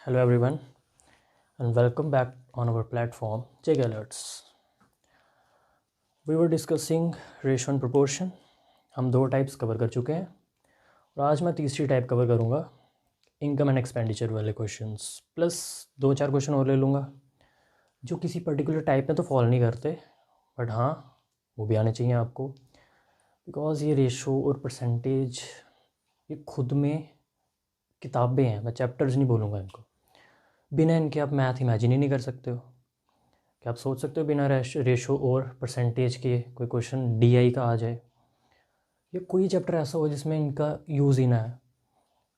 Hello everyone and welcome back on our platform Check Alerts. We were discussing ratio and proportion. हम दो types cover कर चुके हैं और आज मैं तीसरी टाइप कवर करूँगा, इनकम एंड एक्सपेंडिचर वाले क्वेश्चंस, प्लस दो चार क्वेश्चन और ले लूँगा जो किसी पर्टिकुलर टाइप में तो फॉलो नहीं करते, बट हाँ वो भी आने चाहिए आपको, बिकॉज ये रेशो और परसेंटेज ये खुद में किताबें हैं। मैं चैप्टर्स नहीं बोलूँगा इनको, बिना इनके आप मैथ इमेजिन ही नहीं कर सकते हो। क्या आप सोच सकते हो बिना रेशो और परसेंटेज के कोई क्वेश्चन डीआई का आ जाए, या कोई चैप्टर ऐसा हो जिसमें इनका यूज़ ही ना है।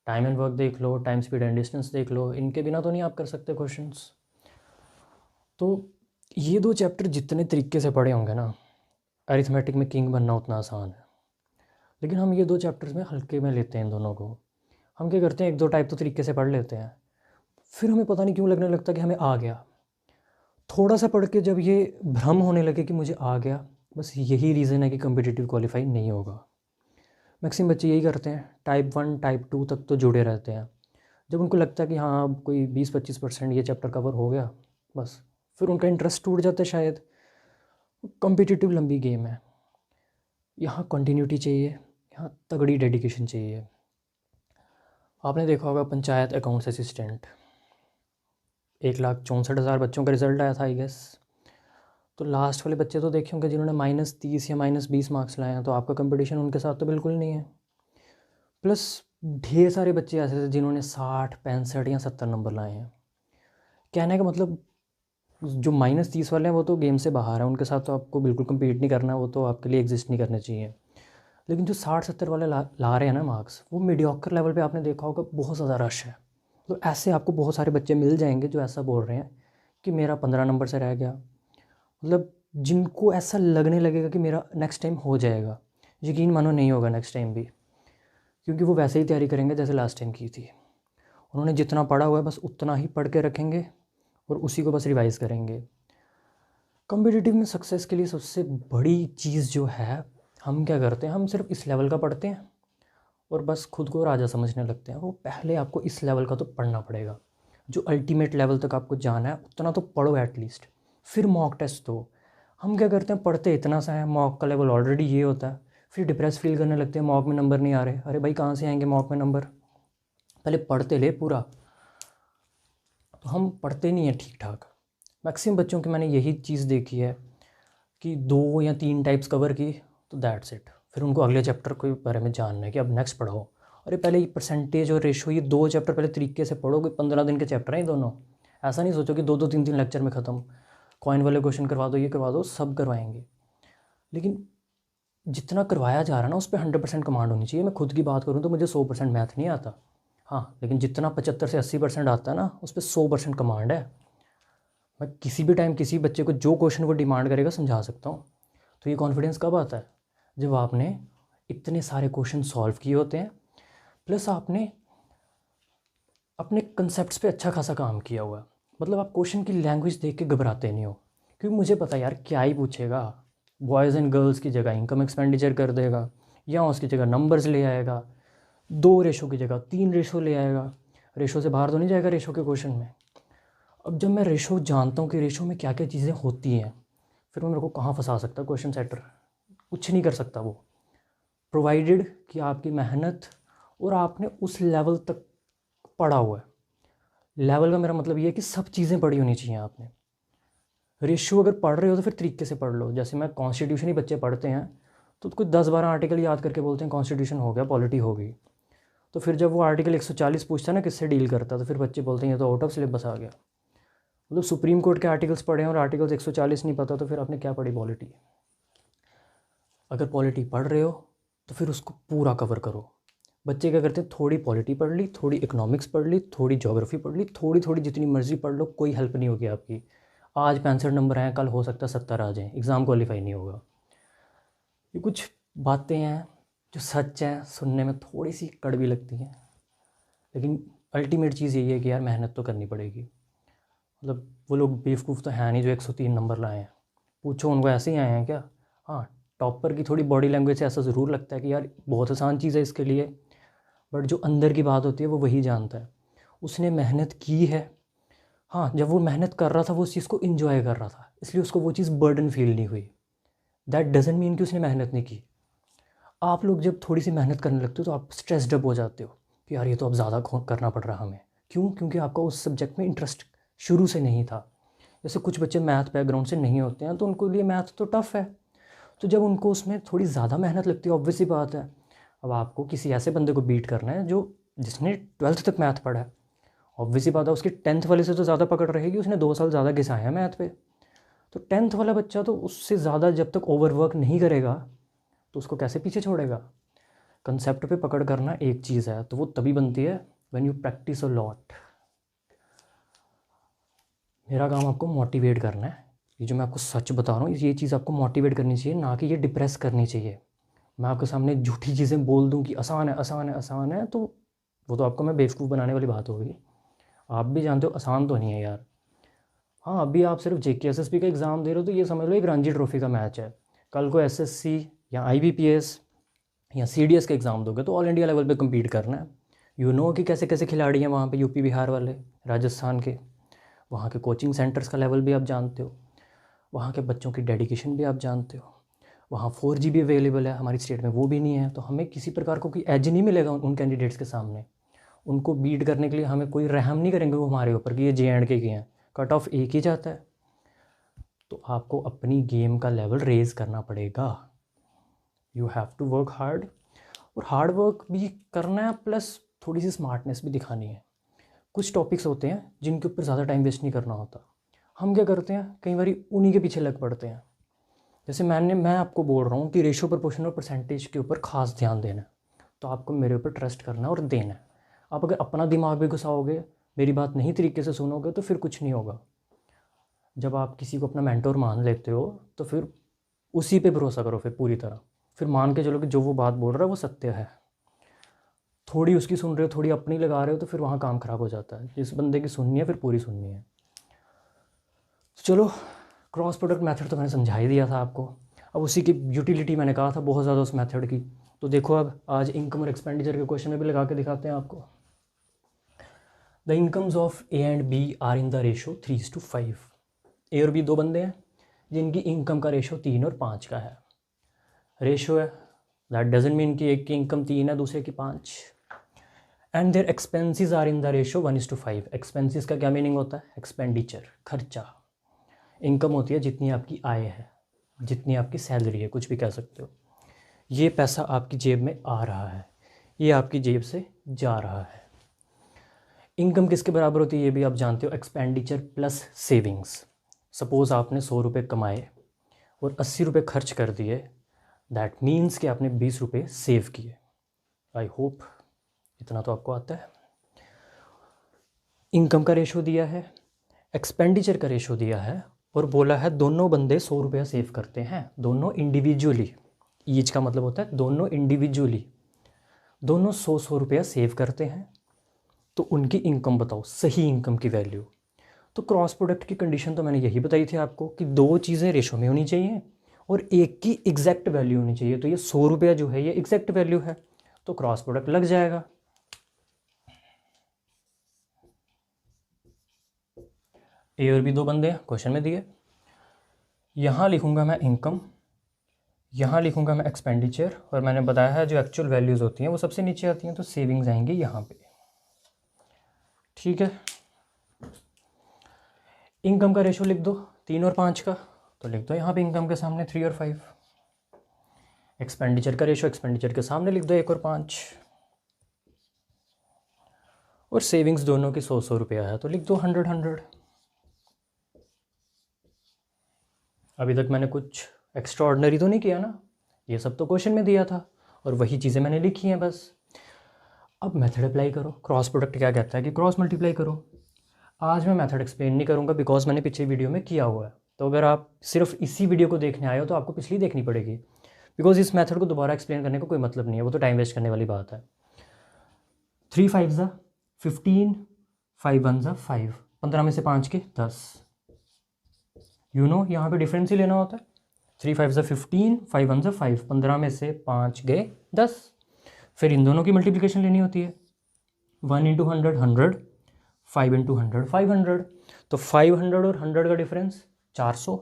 टाइम एंड वर्क देख लो, टाइम स्पीड एंड डिस्टेंस देख लो, इनके बिना तो नहीं आप कर सकते क्वेश्चंस। तो ये दो चैप्टर जितने तरीके से पढ़े होंगे ना, अरिथमेटिक में किंग बनना उतना आसान है। लेकिन हम ये दो चैप्टर्स में हल्के में लेते हैं इन दोनों को। हम क्या करते हैं, एक दो टाइप तो तरीके से पढ़ लेते हैं, फिर हमें पता नहीं क्यों लगने लगता कि हमें आ गया। थोड़ा सा पढ़ के जब ये भ्रम होने लगे कि मुझे आ गया, बस यही रीज़न है कि कम्पिटिटिव क्वालिफाई नहीं होगा। मैक्सिमम बच्चे यही करते हैं, टाइप 1 टाइप 2 तक तो जुड़े रहते हैं। जब उनको लगता है कि हाँ अब कोई 20-25% ये चैप्टर कवर हो गया, बस फिर उनका इंटरेस्ट टूट जाता है शायद। कम्पिटिटिव लंबी गेम है, यहाँ कंटिन्यूटी चाहिए, यहाँ तगड़ी डेडिकेशन चाहिए। आपने देखा होगा पंचायत अकाउंट्स असिस्टेंट, 1,64,000 बच्चों का रिज़ल्ट आया था आई गेस। तो लास्ट वाले बच्चे तो देखे होंगे जिन्होंने -30 या -20 मार्क्स लाए हैं, तो आपका कंपटीशन उनके साथ तो बिल्कुल नहीं है। प्लस ढेर सारे बच्चे ऐसे थे जिन्होंने 60, 65 या 70 नंबर लाए हैं। कहने का मतलब जो -30 वाले हैं वो तो गेम से बाहर है, उनके साथ तो आपको बिल्कुल कम्पीट नहीं करना, वो तो आपके लिए एग्जिस्ट नहीं करने चाहिए। लेकिन जो 60-70 वाले ला रहे हैं ना मार्क्स, वो मीडियोकर लेवल पे आपने देखा होगा बहुत ज़्यादा रश है। तो ऐसे आपको बहुत सारे बच्चे मिल जाएंगे जो ऐसा बोल रहे हैं कि मेरा 15 नंबर से रह गया, मतलब जिनको ऐसा लगने लगेगा कि मेरा नेक्स्ट टाइम हो जाएगा। यकीन मानो नहीं होगा नेक्स्ट टाइम भी, क्योंकि वो वैसे ही तैयारी करेंगे जैसे लास्ट टाइम की थी। उन्होंने जितना पढ़ा हुआ है बस उतना ही पढ़ के रखेंगे और उसी को बस रिवाइज़ करेंगे। कॉम्पिटिटिव में सक्सेस के लिए सबसे बड़ी चीज़ जो है, हम क्या करते हैं, हम सिर्फ इस लेवल का पढ़ते हैं और बस खुद को राजा समझने लगते हैं। वो पहले आपको इस लेवल का तो पढ़ना पड़ेगा, जो अल्टीमेट लेवल तक आपको जाना है उतना तो पढ़ो एटलीस्ट, फिर मॉक टेस्ट दो। हम क्या करते हैं, पढ़ते इतना सा है, मॉक का लेवल ऑलरेडी ये होता है, फिर डिप्रेस फील करने लगते हैं मॉक में नंबर नहीं आ रहे। अरे भाई कहाँ से आएंगे मॉक में नंबर, पहले पढ़ते ले पूरा। तो हम पढ़ते नहीं हैं ठीक ठाक। मैक्सिमम बच्चों की मैंने यही चीज़ देखी है कि 2 या 3 टाइप्स कवर की तो दैट्स इट, फिर उनको अगले चैप्टर के बारे में जानना है कि अब नेक्स्ट पढ़ो। अरे पहले ये परसेंटेज और रेशो, ये 2 चैप्टर पहले तरीके से पढ़ो। कोई 15 दिन के चैप्टर हैं ये दोनों। ऐसा नहीं सोचो कि 2-2 3-3 लेक्चर में ख़त्म, कॉइन वाले क्वेश्चन करवा दो, ये करवा दो, सब करवाएंगे। लेकिन जितना करवाया जा रहा है ना उस पर 100% कमांड होनी चाहिए। मैं खुद की बात करूँ तो मुझे 100% मैथ नहीं आता, हाँ, लेकिन जितना 75 से 80% आता है ना उस पर 100% कमांड है। मैं किसी भी टाइम किसी बच्चे को जो क्वेश्चन वो डिमांड करेगा समझा सकता हूँ। तो ये कॉन्फिडेंस कब आता है, जब आपने इतने सारे क्वेश्चन सॉल्व किए होते हैं, प्लस आपने अपने कंसेप्ट्स पे अच्छा खासा काम किया हुआ है। मतलब आप क्वेश्चन की लैंग्वेज देख के घबराते नहीं हो, क्योंकि मुझे पता है यार क्या ही पूछेगा। बॉयज़ एंड गर्ल्स की जगह इनकम एक्सपेंडिचर कर देगा, या उसकी जगह नंबर्स ले आएगा, 2 रेशो की जगह 3 रेशो ले आएगा। रेशो से बाहर तो नहीं जाएगा रेशो के क्वेश्चन में। अब जब मैं रेशो जानता हूँ कि रेशो में क्या क्या चीज़ें होती हैं, फिर वो मेरे को कहाँ फंसा सकता है क्वेश्चन सेटर, कुछ नहीं कर सकता वो, प्रोवाइडेड कि आपकी मेहनत और आपने उस लेवल तक पढ़ा हुआ है। लेवल का मेरा मतलब ये है कि सब चीज़ें पढ़ी होनी चाहिए आपने। रेशियो अगर पढ़ रहे हो तो फिर तरीके से पढ़ लो। जैसे मैं कॉन्स्टिट्यूशन ही बच्चे पढ़ते हैं तो कुछ 10-12 आर्टिकल याद करके बोलते हैं कॉन्स्टिट्यूशन हो गया, पॉलिटी हो गई। तो फिर जब वो आर्टिकल 140 पूछता है ना किससे डील करता है, तो फिर बच्चे बोलते हैं ये तो आउट ऑफ सिलेबस आ गया। मतलब सुप्रीम कोर्ट के आर्टिकल्स पढ़े हैं और आर्टिकल्स 140 नहीं पता, तो फिर आपने क्या पढ़ी पॉलिटी। अगर पॉलिटी पढ़ रहे हो तो फिर उसको पूरा कवर करो। बच्चे क्या करते हैं, थोड़ी पॉलिटी पढ़ ली, थोड़ी इकोनॉमिक्स पढ़ ली, थोड़ी ज्योग्राफी पढ़ ली, थोड़ी थोड़ी जितनी मर्जी पढ़ लो, कोई हेल्प नहीं होगी आपकी। आज 65 नंबर हैं, कल हो सकता है 70 आ जाएँ, एग्ज़ाम क्वालिफाई नहीं होगा। ये कुछ बातें हैं जो सच हैं, सुनने में थोड़ी सी कड़वी लगती हैं, लेकिन अल्टीमेट चीज़ यही है कि यार मेहनत तो करनी पड़ेगी। मतलब वो लोग बेवकूफ़ तो हैं नहीं जो 103 नंबर लाए हैं। पूछो उनको ऐसे ही आए हैं क्या। हाँ, टॉपर की थोड़ी बॉडी लैंग्वेज से ऐसा ज़रूर लगता है कि यार बहुत आसान चीज़ है इसके लिए, बट जो अंदर की बात होती है वो वही जानता है। उसने मेहनत की है। हाँ, जब वो मेहनत कर रहा था वो उस चीज़ को इन्जॉय कर रहा था, इसलिए उसको वो चीज़ बर्डन फील नहीं हुई। दैट डजेंट मीन कि उसने मेहनत नहीं की। आप लोग जब थोड़ी सी मेहनत करने लगते हो तो आप स्ट्रेस्ड अप हो जाते हो कि यार ये तो अब ज़्यादा करना पड़ रहा हमें। क्यों? क्योंकि आपका उस सब्जेक्ट में इंटरेस्ट शुरू से नहीं था। जैसे कुछ बच्चे मैथ बैकग्राउंड से नहीं होते हैं तो उनको लिए मैथ तो टफ़ है, तो जब उनको उसमें थोड़ी ज़्यादा मेहनत लगती है, ऑब्वियस सी बात है, अब आपको किसी ऐसे बंदे को बीट करना है जो जिसने 12th तक मैथ पढ़ा है, ऑब्वियस सी बात है उसकी 10th वाले से तो ज़्यादा पकड़ रहेगी, उसने 2 साल ज़्यादा घिसाए हैं मैथ पे। तो 10th वाला बच्चा तो उससे ज़्यादा जब तक ओवरवर्क नहीं करेगा तो उसको कैसे पीछे छोड़ेगा। कंसेप्ट पे पकड़ करना एक चीज़ है, तो वो तभी बनती है when you practice a lot. मेरा काम आपको मोटिवेट करना है। ये जो मैं आपको सच बता रहा हूँ ये चीज़ आपको मोटिवेट करनी चाहिए, ना कि ये डिप्रेस करनी चाहिए। मैं आपके सामने झूठी चीज़ें बोल दूँ कि आसान है आसान है आसान है, तो वो तो आपको मैं बेवकूफ़ बनाने वाली बात होगी। आप भी जानते हो आसान तो नहीं है यार। हाँ, अभी आप सिर्फ JKSSB का एग्ज़ाम दे रहे हो तो ये समझ लो एक रणजी ट्रॉफी का मैच है। कल को SSC या IBPS या CDS का एग्ज़ाम दोगे तो ऑल इंडिया लेवल पे कम्पीट करना है। यू नो कि कैसे कैसे खिलाड़ी हैं वहाँ पे, यूपी बिहार वाले, राजस्थान के। वहाँ के कोचिंग सेंटर्स का लेवल भी आप जानते हो, वहाँ के बच्चों की डेडिकेशन भी आप जानते हो। वहाँ 4G भी अवेलेबल है, हमारी स्टेट में वो भी नहीं है, तो हमें किसी प्रकार को कोई एज नहीं मिलेगा उन कैंडिडेट्स के सामने। उनको बीट करने के लिए हमें कोई रहम नहीं करेंगे वो हमारे ऊपर कि ये JNK के हैं। कट ऑफ एक ही जाता है। तो आपको अपनी गेम का लेवल रेज़ करना पड़ेगा। You have to work hard, और हार्ड वर्क भी करना है प्लस थोड़ी सी स्मार्टनेस भी दिखानी है। कुछ टॉपिक्स होते हैं जिनके ऊपर ज़्यादा टाइम वेस्ट नहीं करना होता। हम क्या करते हैं, कई बार उन्हीं के पीछे लग पड़ते हैं। जैसे मैं आपको बोल रहा हूँ कि रेशो प्रोपोर्शन और परसेंटेज के ऊपर ख़ास ध्यान देना है, तो आपको मेरे ऊपर ट्रस्ट करना है और देना है। आप अगर अपना दिमाग भी घुसाओगे, मेरी बात नहीं तरीके से सुनोगे तो फिर कुछ नहीं होगा। जब आप किसी को अपना मेंटोर मान लेते हो तो फिर उसी पे भरोसा करो, फिर पूरी तरह। फिर मान के चलो कि जो वो बात बोल रहा है वो सत्य है। थोड़ी उसकी सुन रहे हो, थोड़ी अपनी लगा रहे हो, तो फिर वहाँ काम ख़राब हो जाता है। जिस बंदे की सुननी है फिर पूरी सुननी है। तो चलो, क्रॉस प्रोडक्ट मेथड तो मैंने समझा ही दिया था आपको। अब उसी की यूटिलिटी मैंने कहा था बहुत ज़्यादा उस मेथड की। तो देखो, अब आज इनकम और एक्सपेंडिचर के क्वेश्चन में भी लगा के दिखाते हैं आपको। The incomes of A and B are in the ratio 3:5। A और B दो बंदे हैं जिनकी इनकम का रेशो 3 और 5 का है। रेशो है, दैट डजेंट मीन कि एक की इनकम 3 है दूसरे की 5। And their expenses are in the ratio 1:5। Expenses का क्या मीनिंग होता है? एक्सपेंडिचर, खर्चा। इनकम होती है जितनी आपकी आय है, जितनी आपकी सैलरी है, कुछ भी कह सकते हो। ये पैसा आपकी जेब में आ रहा है, ये आपकी जेब से जा रहा है। इनकम किसके बराबर होती है ये भी आप जानते हो, एक्सपेंडिचर प्लस सेविंग्स। सपोज़ आपने 100 रुपये कमाए और 80 रुपये खर्च कर दिए, दैट मीन्स कि आपने 20 रुपये सेव किए। आई होप इतना तो आपको आता है। इनकम का रेशो दिया है, एक्सपेंडिचर का रेशो दिया है, और बोला है दोनों बंदे 100 रुपया सेव करते हैं, दोनों इंडिविजुअली। ईच का मतलब होता है दोनों इंडिविजुअली, दोनों 100 रुपया सेव करते हैं। तो उनकी इनकम बताओ, सही इनकम की वैल्यू। तो क्रॉस प्रोडक्ट की कंडीशन तो मैंने यही बताई थी आपको कि दो चीज़ें रेशो में होनी चाहिए और एक की एग्जैक्ट वैल्यू होनी चाहिए। तो ये 100 रुपया जो है ये एग्जैक्ट वैल्यू है, तो क्रॉस प्रोडक्ट लग जाएगा। ए और बी दो बंदे हैं, क्वेश्चन में दिए। यहाँ लिखूँगा मैं इनकम, यहाँ लिखूँगा मैं एक्सपेंडिचर, और मैंने बताया है जो एक्चुअल वैल्यूज़ होती हैं वो सबसे नीचे आती हैं, तो सेविंग्स आएंगी यहाँ पे। ठीक है, इनकम का रेशो लिख दो 3 और 5 का, तो लिख दो यहाँ पे इनकम के सामने 3 और 5। एक्सपेंडिचर का रेशो एक्सपेंडिचर के सामने लिख दो 1 और 5। और सेविंग्स दोनों की 100 रुपया है तो लिख दो 100। अभी तक मैंने कुछ एक्स्ट्रा ऑर्डिनरी तो नहीं किया ना, ये सब तो क्वेश्चन में दिया था और वही चीज़ें मैंने लिखी हैं बस। अब मेथड अप्लाई करो। क्रॉस प्रोडक्ट क्या कहता है कि क्रॉस मल्टीप्लाई करो। आज मैं मेथड एक्सप्लेन नहीं करूँगा बिकॉज मैंने पिछले वीडियो में किया हुआ है। तो अगर आप सिर्फ इसी वीडियो को देखने आए हो तो आपको पिछली देखनी पड़ेगी, बिकॉज इस मेथड को दोबारा एक्सप्लेन करने का कोई मतलब नहीं है, वो तो टाइम वेस्ट करने वाली बात है। 3 5 15, 5 1 5, 15 में से 5 के 10। यू नो यहाँ पे डिफरेंस ही लेना होता है। 3 5 15, 5 1 5, 15 में से 5 गए 10। फिर इन दोनों की मल्टीप्लिकेशन लेनी होती है। 1 × 100 100, 5 इंटू 100 500, तो 500 और 100 का डिफरेंस 400,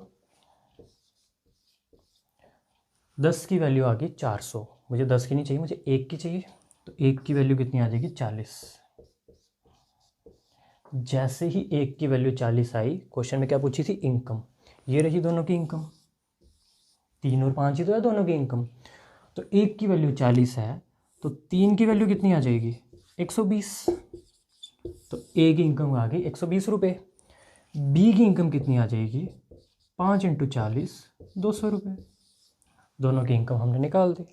10 की वैल्यू आ गई 400। मुझे 10 की नहीं चाहिए, मुझे 1 की चाहिए, तो 1 की वैल्यू कितनी आ जाएगी 40। जैसे ही 1 की वैल्यू 40 आई, क्वेश्चन में क्या पूछी थी, इनकम। ये रही दोनों की इनकम, 3 और 5 ही तो है दोनों की इनकम। तो 1 की वैल्यू 40 है, तो 3 की वैल्यू कितनी आ जाएगी 120। तो ए की इनकम आ गई 120 रुपये। बी की इनकम कितनी आ जाएगी 5 इंटू 40 200 रुपये। दोनों की इनकम हमने निकाल दी।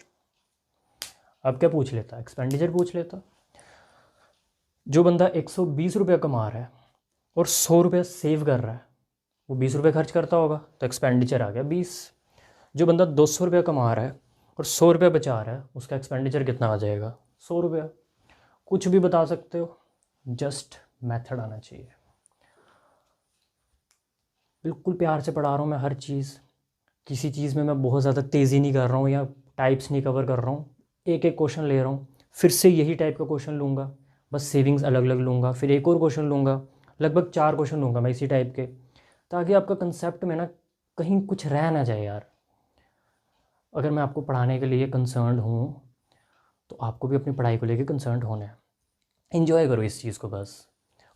अब क्या पूछ लेता, एक्सपेंडिचर पूछ लेता। जो बंदा 120 रुपये कमा रहा है और 100 रुपये सेव कर रहा है, वो 20 रुपये खर्च करता होगा, तो एक्सपेंडिचर आ गया 20। जो बंदा 200 रुपये कमा रहा है और 100 रुपये बचा रहा है, उसका एक्सपेंडिचर कितना आ जाएगा 100 रुपये। कुछ भी बता सकते हो, जस्ट मेथड आना चाहिए। बिल्कुल प्यार से पढ़ा रहा हूँ मैं हर चीज़, किसी चीज़ में मैं बहुत ज़्यादा तेज़ी नहीं कर रहा हूँ या टाइप्स नहीं कवर कर रहा हूँ। एक एक क्वेश्चन ले रहा हूँ, फिर से यही टाइप का क्वेश्चन लूँगा, बस सेविंग्स अलग अलग लूँगा, फिर एक और क्वेश्चन लूँगा, लगभग 4 क्वेश्चन लूँगा मैं इसी टाइप के, ताकि आपका कंसेप्ट में ना कहीं कुछ रह ना जाए यार। अगर मैं आपको पढ़ाने के लिए कंसर्न हूँ, तो आपको भी अपनी पढ़ाई को लेकर कंसर्न होना है। इन्जॉय करो इस चीज़ को, बस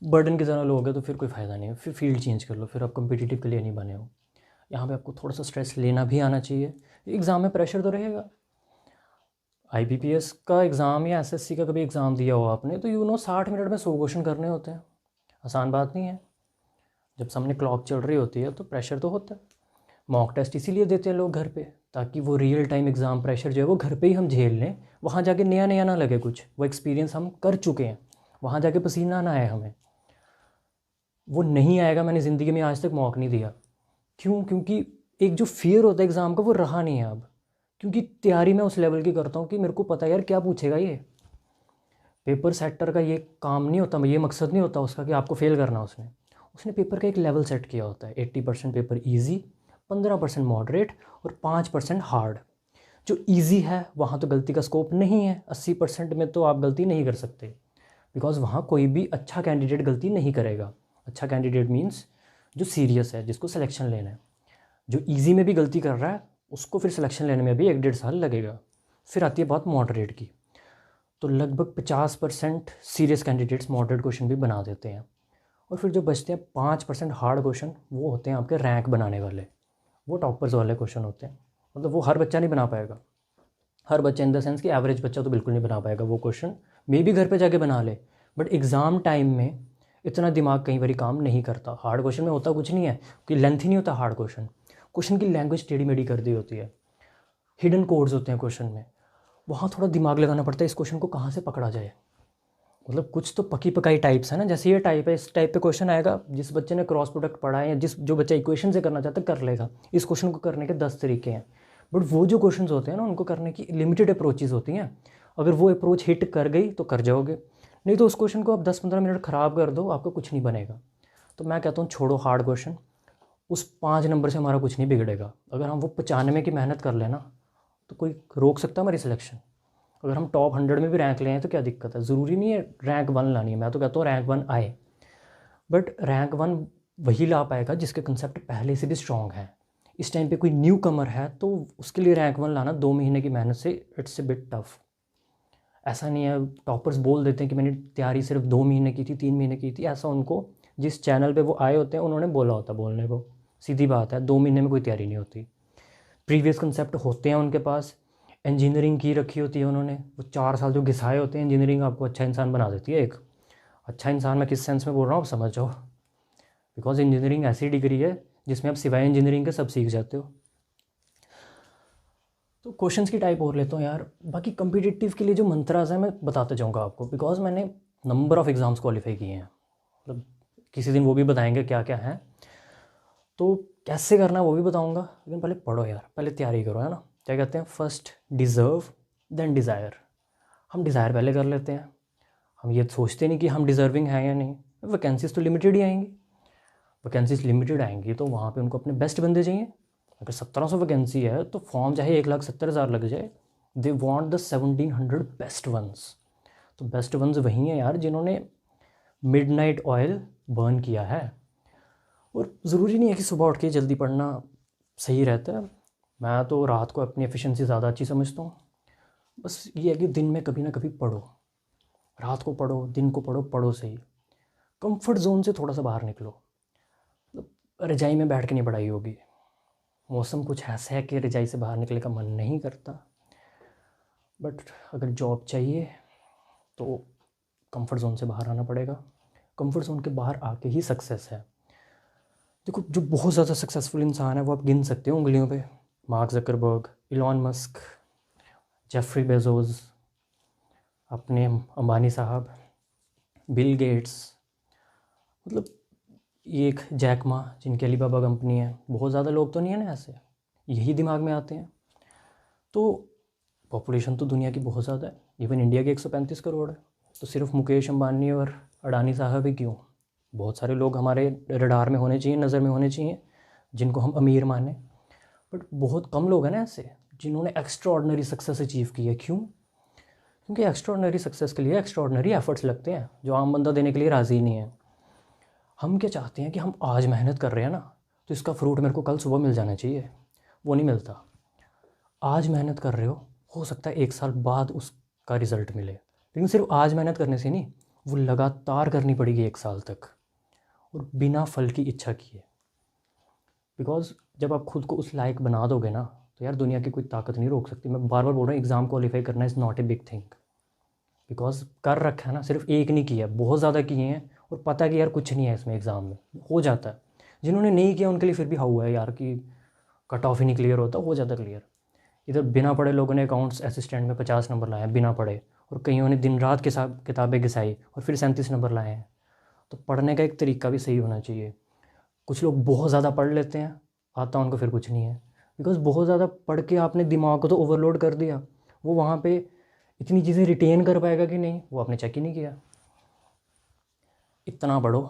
बर्डन की तरह लोगे तो फिर कोई फ़ायदा नहीं है, फिर फील्ड चेंज कर लो, फिर आप कम्पिटिटिव के लिए नहीं बने हो। यहाँ पे आपको थोड़ा सा स्ट्रेस लेना भी आना चाहिए। एग्ज़ाम में प्रेशर तो रहेगा। IBPS का एग्ज़ाम या SSC का कभी एग्ज़ाम दिया हो आपने, तो 60 मिनट में 100 क्वेश्चन करने होते हैं, आसान बात नहीं है। जब सामने क्लॉक चल रही होती है तो प्रेशर तो होता है। मॉक टेस्ट इसीलिए देते हैं लोग घर पे, ताकि वो रियल टाइम एग्ज़ाम प्रेशर जो है वो घर पे ही हम झेल लें, वहाँ जाके नया नया ना लगे कुछ, वो एक्सपीरियंस हम कर चुके हैं, वहाँ जाके पसीना ना आए हमें। वो नहीं आएगा, मैंने ज़िंदगी में आज तक मॉक नहीं दिया। क्यों? क्योंकि एक जो फियर होता है एग्ज़ाम का वो रहा नहीं है अब, क्योंकि तैयारी मैं उस लेवल की करता हूँ कि मेरे को पता है यार क्या पूछेगा ये। पेपर सेटर का ये काम नहीं होता, ये मकसद नहीं होता उसका कि आपको फेल करना। उसने पेपर का एक लेवल सेट किया होता है, 80% पेपर ईजी, 15% मॉडरेट और 5% हार्ड। जो ईजी है वहाँ तो गलती का स्कोप नहीं है, 80% में तो आप गलती नहीं कर सकते, बिकॉज़ वहाँ कोई भी अच्छा कैंडिडेट गलती नहीं करेगा। अच्छा कैंडिडेट मीन्स जो सीरियस है, जिसको सिलेक्शन लेना है। जो ईजी में भी गलती कर रहा है उसको फिर सिलेक्शन लेने में भी 1-1.5 साल लगेगा। फिर आती है बात मॉडरेट की, तो लगभग 50% सीरियस कैंडिडेट्स मॉडरेट क्वेश्चन भी बना देते हैं, और फिर जो बचते हैं 5% हार्ड क्वेश्चन, वो होते हैं आपके रैंक बनाने वाले, वो टॉपर्स वाले क्वेश्चन होते हैं। मतलब वो हर बच्चा नहीं बना पाएगा, हर बच्चा इन द सेंस कि एवरेज बच्चा तो बिल्कुल नहीं बना पाएगा वो क्वेश्चन, मे भी घर पे जाके बना ले, बट एग्ज़ाम टाइम में इतना दिमाग कई बार काम नहीं करता। हार्ड क्वेश्चन में होता कुछ नहीं है कि लेंथ ही नहीं होता हार्ड क्वेश्चन की लैंग्वेज टेढ़ी मेढ़ी कर दी होती है, हिडन कोड्स होते हैं क्वेश्चन में, वहाँ थोड़ा दिमाग लगाना पड़ता है इस क्वेश्चन को कहाँ से पकड़ा जाए। मतलब कुछ तो पकी पकाई टाइप्स है ना, जैसे ये टाइप है, इस टाइप पे क्वेश्चन आएगा, जिस बच्चे ने क्रॉस प्रोडक्ट पढ़ा है या जो बच्चा इक्वेशन से करना चाहता है कर लेगा। इस क्वेश्चन को करने के 10 तरीके हैं, बट वो जो क्वेश्चन होते हैं ना उनको करने की लिमिटेड अप्रोचेज़ होती हैं। अगर वो अप्रोच हिट कर गई तो कर जाओगे, नहीं तो उस क्वेश्चन को आप 10-15 मिनट ख़राब कर दो, आपका कुछ नहीं बनेगा। तो मैं कहता हूँ छोड़ो हार्ड क्वेश्चन, उस 5 नंबर से हमारा कुछ नहीं बिगड़ेगा। अगर हम वो 95 की मेहनत कर लेना तो कोई रोक सकता है हमारी सिलेक्शन। अगर हम टॉप 100 में भी रैंक लें तो क्या दिक्कत है, ज़रूरी नहीं है रैंक 1 लानी है। मैं तो कहता हूँ रैंक 1 आए, बट रैंक 1 वही ला पाएगा जिसके कंसेप्ट पहले से भी स्ट्रॉन्ग है। इस टाइम पे कोई न्यू कमर है तो उसके लिए रैंक 1 लाना 2 महीने की मेहनत से इट्स ए बिट टफ। ऐसा नहीं है, टॉपर्स बोल देते हैं कि मैंने तैयारी सिर्फ 2 महीने की थी, 3 महीने की थी। ऐसा उनको जिस चैनल पे वो आए होते हैं उन्होंने बोला होता बोलने को, सीधी बात है, 2 महीने में कोई तैयारी नहीं होती। प्रीवियस कंसेप्ट होते हैं उनके पास, इंजीनियरिंग की रखी होती है उन्होंने, वो 4 साल जो घिसाए होते हैं। इंजीनियरिंग आपको अच्छा इंसान बना देती है। एक अच्छा इंसान मैं किस सेंस में बोल रहा हूँ आप समझ जाओ, बिकॉज इंजीनियरिंग ऐसी डिग्री है जिसमें आप सिवाय इंजीनियरिंग के सब सीख जाते हो। तो क्वेश्चंस की टाइप और लेता हूँ यार। बाकी कम्पिटिटिव के लिए जो मंत्रास हैं मैं बताते जाऊँगा आपको, बिकॉज मैंने नंबर ऑफ़ एग्ज़ाम्स क्वालिफाई किए हैं। मतलब किसी दिन वो भी बताएंगे क्या क्या है, तो कैसे करना है वो भी बताऊँगा। लेकिन पहले पढ़ो यार, पहले तैयारी करो, है ना। क्या कहते हैं, फर्स्ट डिज़र्व देन डिज़ायर। हम डिज़ायर पहले कर लेते हैं, हम ये सोचते नहीं कि हम डिज़र्विंग हैं या नहीं। वैकेंसीज़ तो लिमिटेड ही आएंगी, वैकेंसीज़ लिमिटेड आएंगी तो वहाँ पे उनको अपने बेस्ट बंदे चाहिए। अगर 1700 वैकेंसी है तो फॉर्म चाहे 1,70,000 लग जाए, they want the 1700 best ones. तो बेस्ट वंस वही हैं यार जिन्होंने मिडनाइट ऑयल बर्न किया है। और ज़रूरी नहीं है कि सुबह उठ के जल्दी पढ़ना सही रहता है। मैं तो रात को अपनी एफिशिएंसी ज़्यादा अच्छी समझता हूँ। बस ये है कि दिन में कभी ना कभी पढ़ो, रात को पढ़ो, दिन को पढ़ो, पढ़ो सही। कंफर्ट जोन से थोड़ा सा बाहर निकलो। मतलब रजाई में बैठ के नहीं पढ़ाई होगी। मौसम कुछ ऐसा है कि रजाई से बाहर निकलने का मन नहीं करता। बट अगर जॉब चाहिए तो कंफर्ट जोन से बाहर आना पड़ेगा। कंफर्ट जोन के बाहर आके ही सक्सेस है। देखो, जो बहुत ज़्यादा सक्सेसफुल इंसान है वो आप गिन सकते हो उंगलियों पे। Mark Zuckerberg, Elon Musk, Jeffrey Bezos, अपने अंबानी साहब, बिल गेट्स, मतलब एक जैक मा जिनकी अलीबाबा कंपनी है। बहुत ज़्यादा लोग तो नहीं है ना ऐसे, यही दिमाग में आते हैं। तो पॉपुलेशन तो दुनिया की बहुत ज़्यादा है, इवन इंडिया की 135 करोड़ है। तो सिर्फ मुकेश अंबानी और अडानी साहब ही क्यों, बहुत सारे लोग हमारे रडार में होने चाहिए, नज़र में होने चाहिए, जिनको हम अमीर माने। बट बहुत कम लोग हैं ना ऐसे जिन्होंने एक्स्ट्रा ऑर्डनरी सक्सेस अचीव की है। क्यों? क्योंकि एक्स्ट्रा ऑर्डनरी सक्सेस के लिए एक्स्ट्रा ऑर्डनरी एफर्ट्स लगते हैं जो आम बंदा देने के लिए राज़ी नहीं है। हम क्या चाहते हैं कि हम आज मेहनत कर रहे हैं ना, तो इसका फ्रूट मेरे को कल सुबह मिल जाना चाहिए। वो नहीं मिलता। आज मेहनत कर रहे हो सकता है 1 साल बाद उसका रिज़ल्ट मिले, लेकिन सिर्फ आज मेहनत करने से नहीं, वो लगातार करनी पड़ेगी 1 साल तक, और बिना फल की इच्छा किए। बिकॉज जब आप खुद को उस लायक बना दोगे ना, तो यार दुनिया की कोई ताकत नहीं रोक सकती। मैं बार बार बोल रहा हूँ, एग्ज़ाम क्वालिफाई करना is not a big thing. Because कर रखा है ना, सिर्फ एक नहीं किया, बहुत ज़्यादा किए हैं, और पता कि यार कुछ नहीं है इसमें, एग्ज़ाम में हो जाता है। जिन्होंने नहीं किया उनके लिए फिर भी हुआ है यार कि कट ऑफ ही नहीं क्लियर होता, हो जाता क्लियर। इधर बिना पढ़े लोगों ने अकाउंट्स असिस्टेंट में 50 नंबर लाए हैं बिना पढ़े, और कईयों ने दिन रात के साथ किताबें घिसाई और फिर 37 नंबर लाए हैं। तो पढ़ने का एक तरीका भी सही होना चाहिए। कुछ लोग बहुत ज़्यादा पढ़ लेते हैं, आता उनको फिर कुछ नहीं है। बिकॉज बहुत ज़्यादा पढ़ के आपने दिमाग को तो ओवरलोड कर दिया, वो वहाँ पे इतनी चीज़ें रिटेन कर पाएगा कि नहीं, वो आपने चेक ही नहीं किया। इतना पढ़ो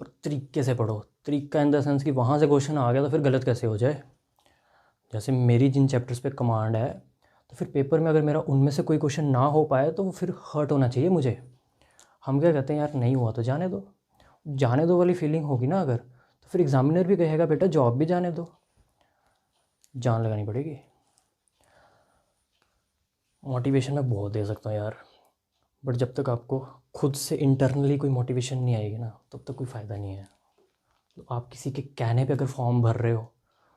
पर तरीके से पढ़ो। तरीका इन द सेंस कि वहाँ से क्वेश्चन आ गया तो फिर गलत कैसे हो जाए। जैसे मेरी जिन चैप्टर्स पे कमांड है, तो फिर पेपर में अगर मेरा उनमें से कोई क्वेश्चन ना हो पाए तो वो फिर हर्ट होना चाहिए मुझे। हम क्या कहते हैं, यार नहीं हुआ तो जाने दो। जाने दो वाली फीलिंग होगी ना अगर, तो फिर एग्ज़ामिनर भी कहेगा बेटा जॉब भी जाने दो। जान लगानी पड़ेगी। मोटिवेशन मैं बहुत दे सकता हूँ यार, बट जब तक आपको खुद से इंटरनली कोई मोटिवेशन नहीं आएगी ना, तब तक कोई फ़ायदा नहीं है। तो आप किसी के कहने पे अगर फॉर्म भर रहे हो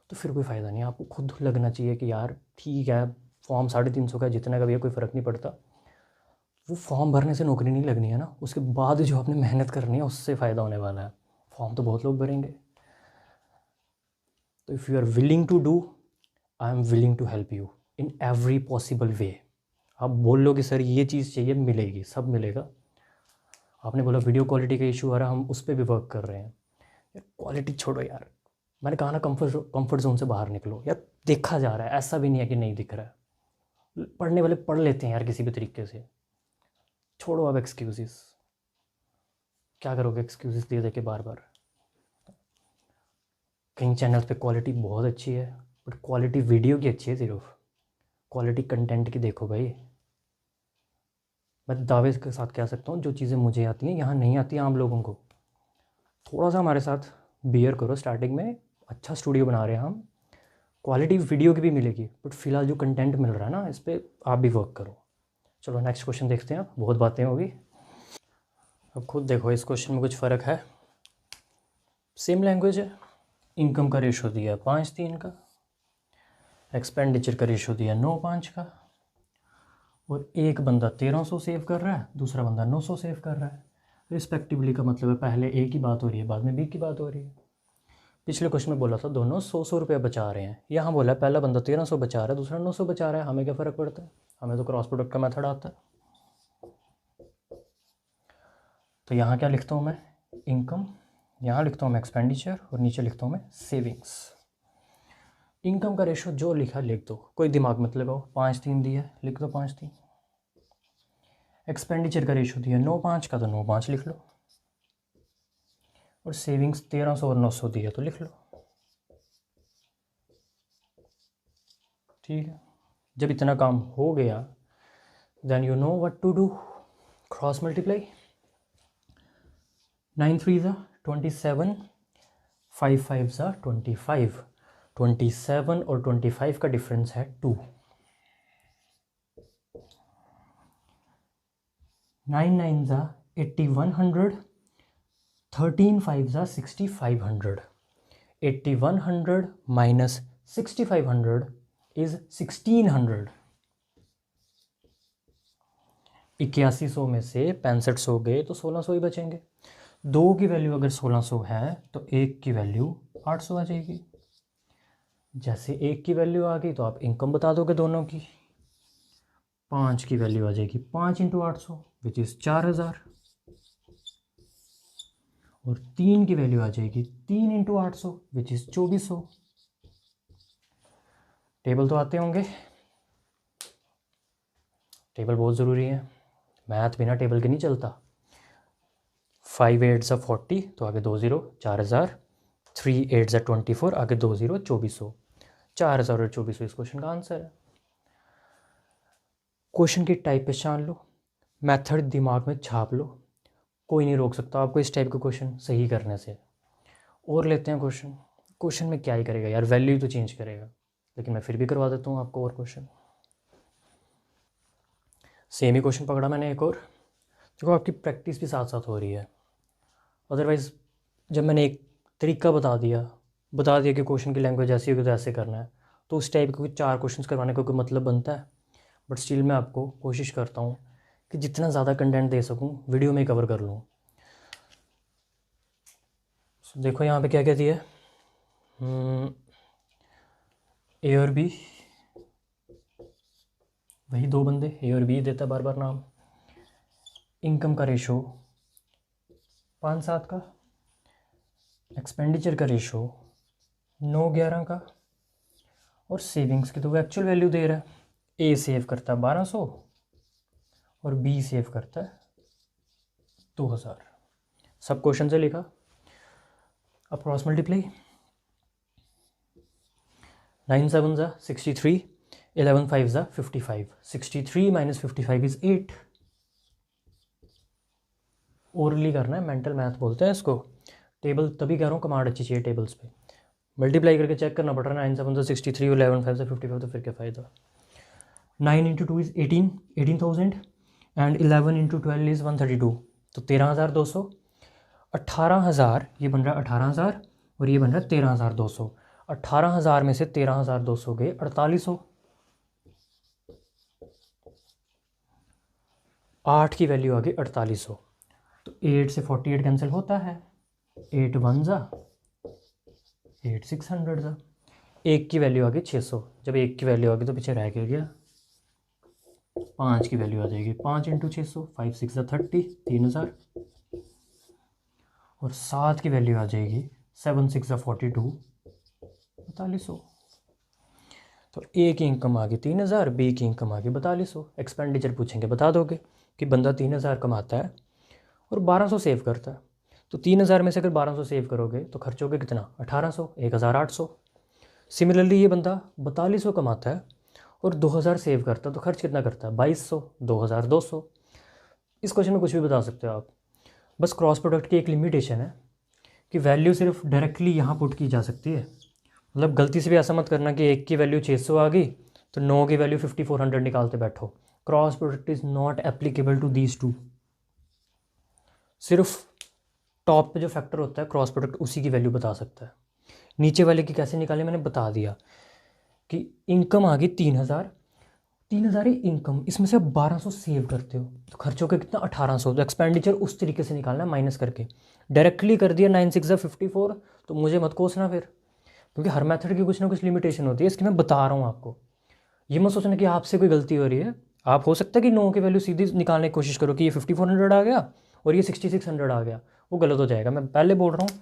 तो फिर कोई फ़ायदा नहीं है। आपको खुद लगना चाहिए कि यार ठीक है, फॉर्म 350 का जितना का भी है, कोई फ़र्क नहीं पड़ता। वो फॉर्म भरने से नौकरी नहीं लगनी है ना, उसके बाद जो आपने मेहनत करनी है उससे फ़ायदा होने वाला है। फॉर्म तो बहुत लोग भरेंगे। तो if you are willing to do, I am willing to help you in every possible way. आप बोल लो कि सर ये चीज़ चाहिए, मिलेगी, सब मिलेगा। आपने बोला वीडियो क्वालिटी का इशू आ रहा है, हम उस पर भी वर्क कर रहे हैं। यार क्वालिटी छोड़ो यार, मैंने कहा ना कंफर्ट जोन से बाहर निकलो। यार देखा जा रहा है, ऐसा भी नहीं है कि नहीं दिख रहा है। पढ़ने वाले पढ़ लेते हैं यार किसी भी तरीके से। छोड़ो अब एक्सक्यूज़ेस, क्या करोगे एक्सक्यूज़ेस दे दे के बार बार। कई चैनल्स पे क्वालिटी बहुत अच्छी है, बट क्वालिटी वीडियो की अच्छी है, सिर्फ क्वालिटी कंटेंट की देखो भाई। मैं दावे के साथ कह सकता हूँ जो चीज़ें मुझे आती हैं यहाँ नहीं आती आम लोगों को। थोड़ा सा हमारे साथ बियर करो, स्टार्टिंग में अच्छा स्टूडियो बना रहे हैं हम, क्वालिटी वीडियो की भी मिलेगी, बट फिलहाल जो कंटेंट मिल रहा है ना, इस पर आप भी वर्क करो। चलो नेक्स्ट क्वेश्चन देखते हैं, बहुत बातें होगी। अब खुद देखो इस क्वेश्चन में कुछ फ़र्क है, सेम लैंग्वेज है। इनकम का रेशो दिया है 5:3 का, एक्सपेंडिचर का रेशो दिया 9:5 का, और एक बंदा 1300 सेव कर रहा है, दूसरा बंदा 900 सेव कर रहा है रिस्पेक्टिवली। का मतलब है पहले ए की बात हो रही है, बाद में बी की बात हो रही है। पिछले क्वेश्चन में बोला था दोनों 100 रुपये बचा रहे हैं, यहाँ बोला पहला बंदा 1300 बचा रहा है, दूसरा 900 बचा रहा है। हमें क्या फ़र्क पड़ता है, हमें तो क्रॉस प्रोडक्ट का मेथड आता है। तो यहाँ क्या लिखता हूँ मैं, इनकम, यहाँ लिखता हूँ मैं एक्सपेंडिचर, और नीचे लिखता हूँ मैं सेविंग्स। इनकम का रेशो जो लिखा लिख दो, कोई दिमाग मत लगाओ। 5:3 दिया है, लिख दो 5:3। एक्सपेंडिचर का रेशो दिया 9:5 का, तो 9:5 लिख लो। और सेविंग्स 1300 और 900 दिया, तो लिख लो। ठीक है, जब इतना काम हो गया, then you know what to do, cross multiply. 9 3 ज़ा 27, 5 5 ज़ा 25, 27 और 25 का डिफरेंस है 2। 9 9 ज़ा 8100, 13 5 ज़ा 6500, 8100 माइनस 6500 इज़ 1600। 8100 में से 6500 गए तो 1600 ही बचेंगे। 2 की वैल्यू अगर 1600 है तो 1 की वैल्यू 800 आ जाएगी। जैसे 1 की वैल्यू आ गई तो आप इनकम बता दोगे दोनों की। 5 की वैल्यू आ जाएगी 5 इंटू 800 विच इज़ 4000, और 3 की वैल्यू आ जाएगी 3 इंटू 800 विच इज़ 2400। टेबल तो आते होंगे, टेबल बहुत ज़रूरी है, मैथ बिना टेबल के नहीं चलता। 5 8 ज़ा 40 तो आगे 2 0 4000, 3 8 ज़ा 24 आगे 2 0 2400। 4000 और 2400 इस क्वेश्चन का आंसर है। क्वेश्चन की टाइप पहचान लो, मेथड दिमाग में छाप लो, कोई नहीं रोक सकता आपको इस टाइप का क्वेश्चन सही करने से। और लेते हैं क्वेश्चन। क्वेश्चन में क्या ही करेगा यार, वैल्यू तो चेंज करेगा, लेकिन मैं फिर भी करवा देता हूँ आपको और क्वेश्चन। सेम ही क्वेश्चन पकड़ा मैंने एक और, जो आपकी प्रैक्टिस भी साथ साथ हो रही है। अदरवाइज़ जब मैंने एक तरीका बता दिया कि क्वेश्चन की लैंग्वेज ऐसी होगी तो ऐसे करना है, तो उस टाइप के कोई 4 क्वेश्चन करवाने का कोई मतलब बनता है। बट स्टिल मैं आपको कोशिश करता हूँ कि जितना ज़्यादा कंटेंट दे सकूँ वीडियो में कवर कर लूँ। देखो यहाँ पे क्या क्या दिया है, ए और बी, वही 2 बंदे ए और बी देता बार बार नाम। इनकम का रेशो 5-7 का, एक्सपेंडिचर का रेशो 9-11 का, और सेविंग्स की तो वो एक्चुअल वैल्यू दे रहा है। ए सेव करता है 1200 और बी सेव करता है 2000। सब क्वेश्चन से लिखा। अब क्रॉस मल्टीप्लाई, 9 7 ज़ा 63, 11 5 ज़ा 55, 63 माइनस 55 इज़ 8। ओरली करना है, मेंटल मैथ बोलते हैं इसको। टेबल तभी कह रहा हूँ, कमांड अच्छी चाहिए टेबल्स पे। मल्टीप्लाई करके चेक करना पड़ रहा है। 9 7 ज़ा 63 और 11 5 ज़ा 55, तो फिर क्या फ़ायदा। 9 into 2 is 18,000 and 11 into 12 is 132, तो 13,200। 18,000 ये बन रहा है 18,000 और ये बन रहा है 13,200। 18,000 में से 13,200 गए 4800। 8 की वैल्यू आ गई 4800, तो 8 से 48 कैंसिल होता है। 8 1 ज़ा 8 600 ज़ा। 1 की वैल्यू आ गई 600। जब 1 की वैल्यू आ गई तो पीछे रह के गया। 5 की वैल्यू आ जाएगी 5 इंटू 600, 5 6 ज़ा 30, 3000। और 7 की वैल्यू आ जाएगी 7 6 ज़ा 42, 4200। तो ए की इनकम आ गई 3000, बी की इनकम आ गई 4200। एक्सपेंडिचर पूछेंगे बता दोगे कि बंदा 3000 कमाता है और 1200 सेव करता है, तो 3000 में से अगर 1200 सेव करोगे तो खर्च होगा कितना, 1800, 1800। सिमिलरली ये बंदा 4200 कमाता है और 2000 सेव करता है, तो खर्च कितना करता है, 2200, 2200। इस क्वेश्चन में कुछ भी बता सकते हो आप। बस क्रॉस प्रोडक्ट की एक लिमिटेशन है कि वैल्यू सिर्फ डायरेक्टली यहाँ पुट की जा सकती है। मतलब गलती से भी ऐसा मत करना कि 1 की वैल्यू 600 आ गई तो 9 की वैल्यू 5400 निकालते बैठो। Cross product is not applicable to these two. सिर्फ टॉप पे जो फैक्टर होता है क्रॉस प्रोडक्ट उसी की वैल्यू बता सकता है। नीचे वाले की कैसे निकाले मैंने बता दिया कि इनकम आ गई 3000, 3000 ही इनकम, इसमें से आप 1200 सेव करते हो तो खर्चों के कितना, 1800। तो एक्सपेंडिचर उस तरीके से निकालना है माइनस करके। डायरेक्टली कर दिया 9 6 54, तो मुझे मत कोसना फिर, क्योंकि हर मेथड की कुछ ना कुछ लिमिटेशन होती है। इसकी मैं बता रहा हूँ आपको। ये मत सोचना कि आपसे कोई गलती हो रही है। आप हो सकता है कि 9 की वैल्यू सीधी निकालने की कोशिश करो कि ये 5400 आ गया और ये 6600 आ गया, वो गलत हो जाएगा। मैं पहले बोल रहा हूँ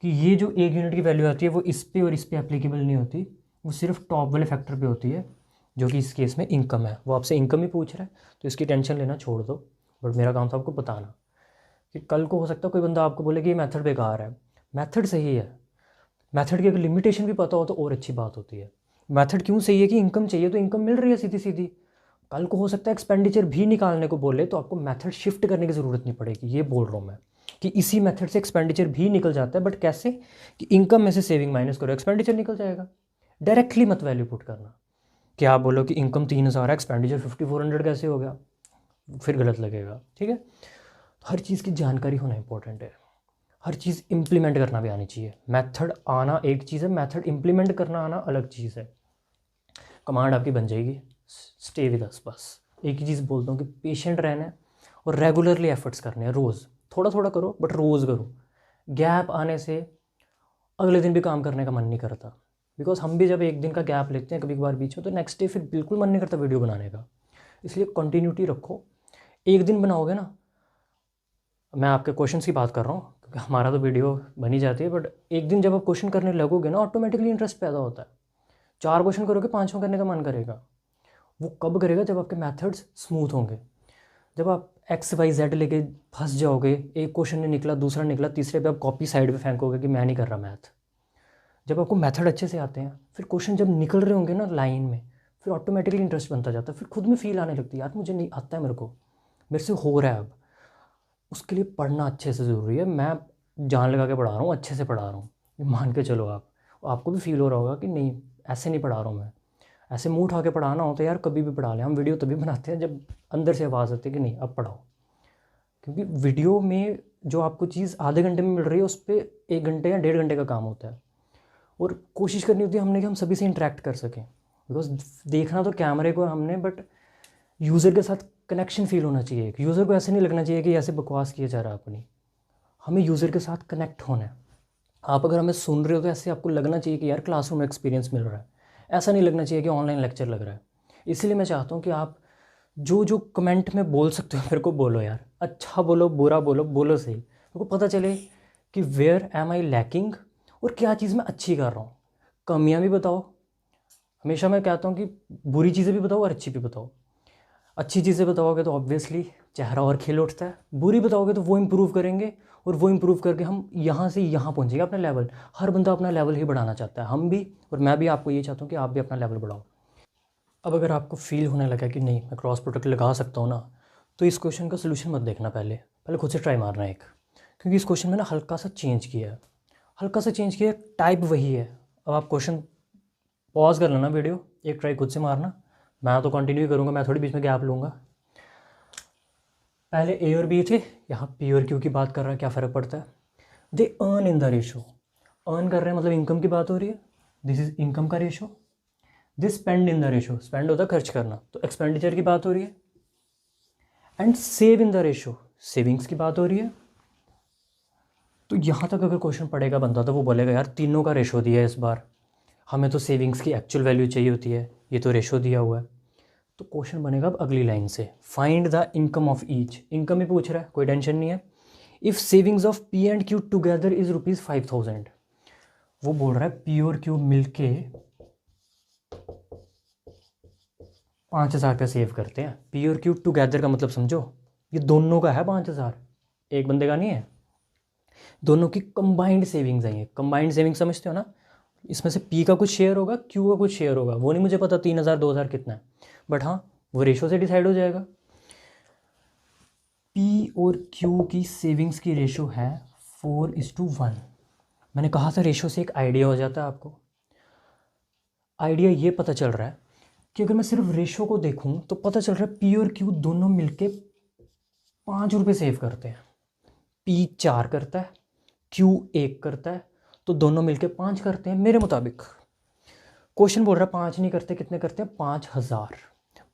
कि ये जो 1 यूनिट की वैल्यू आती है वो इस पे और इस पे एप्लीकेबल नहीं होती, वो सिर्फ टॉप वाले फैक्टर पे होती है, जो कि इस केस में इनकम है। वो आपसे इनकम ही पूछ रहा है तो इसकी टेंशन लेना छोड़ दो। बट मेरा काम था आपको बताना कि कल को हो सकता है कोई बंदा आपको बोले कि ये मेथड बेकार है। मेथड सही है, मेथड की अगर लिमिटेशन भी पता हो तो और अच्छी बात होती है। मेथड क्यों सही है कि इनकम चाहिए तो इनकम मिल रही है सीधी सीधी, कल को हो सकता है एक्सपेंडिचर भी निकालने को बोले तो आपको मेथड शिफ्ट करने की ज़रूरत नहीं पड़ेगी। ये बोल रहा हूँ मैं कि इसी मेथड से एक्सपेंडिचर भी निकल जाता है, बट कैसे कि इनकम में से सेविंग माइनस करो, एक्सपेंडिचर निकल जाएगा। डायरेक्टली मत वैल्यू पुट करना कि आप बोलो कि इनकम 3000 है, एक्सपेंडिचर 5400 कैसे हो गया, फिर गलत लगेगा। ठीक है, तो हर चीज़ की जानकारी होना इंपॉर्टेंट है, हर चीज़ इम्प्लीमेंट करना भी आनी चाहिए। मेथड आना एक चीज़ है, मेथड इम्प्लीमेंट करना आना अलग चीज़ है। कमांड आपकी बन जाएगी, स्टे विद अस। बस एक ही चीज़ बोलता हूँ कि पेशेंट रहना है और रेगुलरली एफर्ट्स करने हैं। रोज़ थोड़ा थोड़ा करो, बट रोज़ करो। गैप आने से अगले दिन भी काम करने का मन नहीं करता, बिकॉज हम भी जब एक दिन का गैप लेते हैं कभी कभार बीच में, तो नेक्स्ट डे फिर बिल्कुल मन नहीं करता वीडियो बनाने का। इसलिए कंटिन्यूटी रखो। एक दिन बनाओगे ना, मैं आपके क्वेश्चंस की बात कर रहा हूँ क्योंकि हमारा तो वीडियो बनी जाती है, बट एक दिन जब आप क्वेश्चन करने लगोगे ना, ऑटोमेटिकली इंटरेस्ट पैदा होता है। 4 क्वेश्चन करोगे, 5वां करने का मन करेगा। वो कब करेगा? जब आपके मेथड्स स्मूथ होंगे। जब आप XYZ लेके फंस जाओगे, एक क्वेश्चन नहीं निकला, दूसरा निकला, तीसरे पे आप कॉपी साइड पे फेंकोगे कि मैं नहीं कर रहा मैथ। जब आपको मेथड अच्छे से आते हैं, फिर क्वेश्चन जब निकल रहे होंगे ना लाइन में, फिर ऑटोमेटिकली इंटरेस्ट बनता जाता है। फिर खुद में फील आने लगती है, यार मुझे नहीं आता है, मेरे से हो रहा है अब। उसके लिए पढ़ना अच्छे से ज़रूरी है। मैं जान लगा के पढ़ा रहा हूँ, अच्छे से पढ़ा रहा हूँ, ये मान के चलो आप। आपको भी फील हो रहा होगा कि नहीं, ऐसे नहीं पढ़ा रहा हूँ मैं। ऐसे मुंह उठा के पढ़ाना हो तो यार कभी भी पढ़ा लें। हम वीडियो तभी बनाते हैं जब अंदर से आवाज़ आती है कि नहीं अब पढ़ाओ, क्योंकि वीडियो में जो आपको चीज़ आधे घंटे में मिल रही है, उस पर 1 घंटे या 1.5 घंटे का काम होता है। और कोशिश करनी होती है हमने कि हम सभी से इंटरेक्ट कर सकें, बिकॉज देखना तो कैमरे को हमने, बट यूज़र के साथ कनेक्शन फील होना चाहिए। यूज़र को ऐसे नहीं लगना चाहिए कि ऐसे बकवास किया जा रहा है अपनी। हमें यूज़र के साथ कनेक्ट होना है। आप अगर हमें सुन रहे हो तो ऐसे आपको लगना चाहिए कि यार क्लासरूम एक्सपीरियंस मिल रहा है, ऐसा नहीं लगना चाहिए कि ऑनलाइन लेक्चर लग रहा है। इसलिए मैं चाहता हूँ कि आप जो जो कमेंट में बोल सकते हो मेरे को बोलो यार, अच्छा बोलो, बुरा बोलो, बोलो सही। मेरे को पता चले कि वेयर एम आई लैकिंग और क्या चीज़ मैं अच्छी कर रहा हूँ। कमियाँ भी बताओ। हमेशा मैं कहता हूँ कि बुरी चीज़ें भी बताओ और अच्छी भी बताओ। अच्छी चीज़ें बताओगे तो ऑब्वियसली चेहरा और खिल उठता है, बुरी बताओगे तो वो इम्प्रूव करेंगे, और वो इम्प्रूव करके हम यहाँ से यहाँ पहुँचेंगे अपना लेवल। हर बंदा अपना लेवल ही बढ़ाना चाहता है, हम भी, और मैं भी आपको ये चाहता हूँ कि आप भी अपना लेवल बढ़ाओ। अब अगर आपको फील होने लगा कि नहीं मैं क्रॉस प्रोडक्ट लगा सकता हूँ ना, तो इस क्वेश्चन का सोल्यूशन मत देखना, पहले पहले खुद से ट्राई मारना एक, क्योंकि इस क्वेश्चन में ना हल्का सा चेंज किया है, हल्का सा चेंज किया है, टाइप वही है। अब आप क्वेश्चन पॉज कर लेना वीडियो, एक ट्राई खुद से मारना। मैं तो कंटिन्यू करूँगा, मैं थोड़ी बीच में गैप लूँगा। पहले ए और बी थे, यहाँ पी और क्यू की बात कर रहा है, क्या फ़र्क पड़ता है? They earn in the ratio. Earn कर रहे हैं मतलब इनकम की बात हो रही है, दिस इज इनकम का ratio. This spend in the ratio, spend होता है खर्च करना, तो एक्सपेंडिचर की बात हो रही है। And save in the ratio, savings की बात हो रही है। तो यहाँ तक अगर क्वेश्चन पढ़ेगा बंदा तो वो बोलेगा यार तीनों का रेशो दिया है इस बार, हमें तो सेविंग्स की एक्चुअल वैल्यू चाहिए होती है, ये तो रेशो दिया हुआ है। तो क्वेश्चन बनेगा अब अगली लाइन से, find the income of each. Income ही पूछ रहा है, कोई टेंशन नहीं है। If savings of P and Q together is ₹5000, वो बोल रहा है पी और क्यू मिलके 5000 रुपया सेव करते हैं। पी और क्यू टुगेदर का मतलब समझो, ये दोनों का है 5000, एक बंदे का नहीं है, दोनों की कंबाइंड सेविंग्स आई है। कंबाइंड सेविंग समझते हो ना, इसमें से पी का कुछ शेयर होगा, क्यू का कुछ शेयर होगा, वो नहीं मुझे पता 3000 2000 कितना है, बट हाँ वो रेशो से डिसाइड हो जाएगा। पी और क्यू की सेविंग्स की रेशो है 4:1। मैंने कहा था रेशो से एक आइडिया हो जाता है आपको। आइडिया ये पता चल रहा है कि अगर मैं सिर्फ रेशो को देखूं तो पता चल रहा है पी और क्यू दोनों मिलके 5 रुपये सेव करते हैं। पी 4 करता है, क्यू 1 करता है, तो दोनों मिलके 5 करते हैं मेरे मुताबिक। क्वेश्चन बोल रहा है 5 नहीं करते, कितने करते हैं? 5000।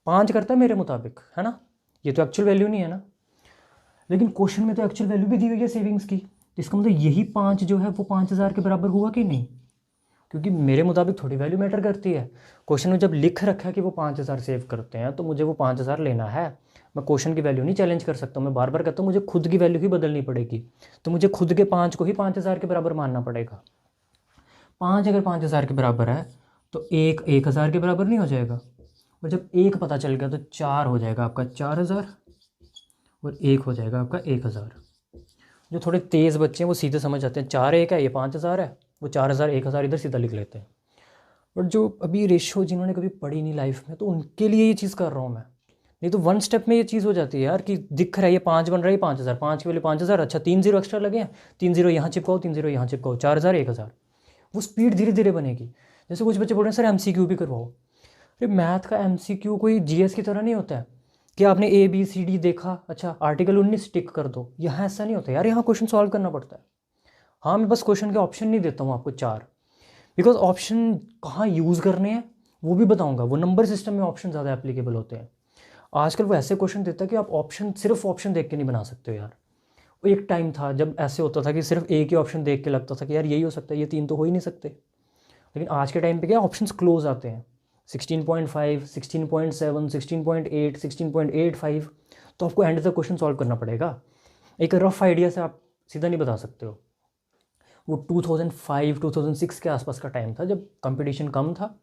5 करता है मेरे मुताबिक, है ना? ये तो एक्चुअल वैल्यू नहीं है ना, लेकिन क्वेश्चन में तो एक्चुअल वैल्यू भी दी हुई है सेविंग्स की, तो इसका मतलब यही 5 जो है वो 5000 के बराबर हुआ कि नहीं? क्योंकि मेरे मुताबिक थोड़ी वैल्यू मैटर करती है। क्वेश्चन में जब लिख रखा है कि वो 5000 सेव करते हैं, तो मुझे वो 5000 लेना है। मैं क्वेश्चन की वैल्यू नहीं चैलेंज कर सकता, मैं बार बार कहता हूँ मुझे खुद की वैल्यू ही बदलनी पड़ेगी, तो मुझे खुद के 5 को ही 5000 के बराबर मानना पड़ेगा। 5 अगर 5000 के बराबर है तो 1 1000 के बराबर नहीं हो जाएगा, और जब 1 पता चल गया तो 4 हो जाएगा आपका 4000, और 1 हो जाएगा आपका 1000। जो थोड़े तेज़ बच्चे हैं वो सीधे समझ जाते हैं, 4 1 है, ये 5000 है, वो 4000 1000 इधर सीधा लिख लेते हैं। बट जो अभी रेशो जिन्होंने कभी पढ़ी नहीं लाइफ में, तो उनके लिए ये चीज़ कर रहा हूँ मैं, नहीं तो वन स्टेप में ये चीज़ हो जाती है यार कि दिख रहा है ये 5 बन रहा है, 5,000, 5 के वैल्यू 5,000, अच्छा 3 जीरो एक्स्ट्रा लगे हैं, 3 जीरो यहाँ चिपकाओ, 3 जीरो यहाँ चिपकाओ, 4,000, 1,000। वो स्पीड धीरे धीरे बनेगी। जैसे कुछ बच्चे बोल रहे हैं सर MCQ भी करवाओ। अरे मैथ का MCQ कोई GS की तरह नहीं होता है कि आपने ABCD देखा, अच्छा आर्टिकल 19 टिक कर दो। यहाँ ऐसा नहीं होता यार, यहाँ क्वेश्चन सॉल्व करना पड़ता है। हाँ मैं बस क्वेश्चन के ऑप्शन नहीं देता हूँ आपको 4, बिकॉज ऑप्शन कहाँ यूज़ करने हैं वो भी बताऊँगा। वो नंबर सिस्टम में ऑप्शन ज़्यादा एप्लीकेबल होते हैं। आजकल वो ऐसे क्वेश्चन देता है कि आप ऑप्शन सिर्फ ऑप्शन देख के नहीं बना सकते हो यार। वो एक टाइम था जब ऐसे होता था कि सिर्फ एक ही ऑप्शन देख के लगता था कि यार यही हो सकता है, ये 3 तो हो ही नहीं सकते। लेकिन आज के टाइम पे क्या ऑप्शंस क्लोज आते हैं, 16.5, 16.7, 16.8, 16.85, तो आपको एंड तक क्वेश्चन सॉल्व करना पड़ेगा। एक रफ आइडिया से आप सीधा नहीं बता सकते हो। वो 2005, 2006 के आसपास का टाइम था जब कंपटीशन कम था,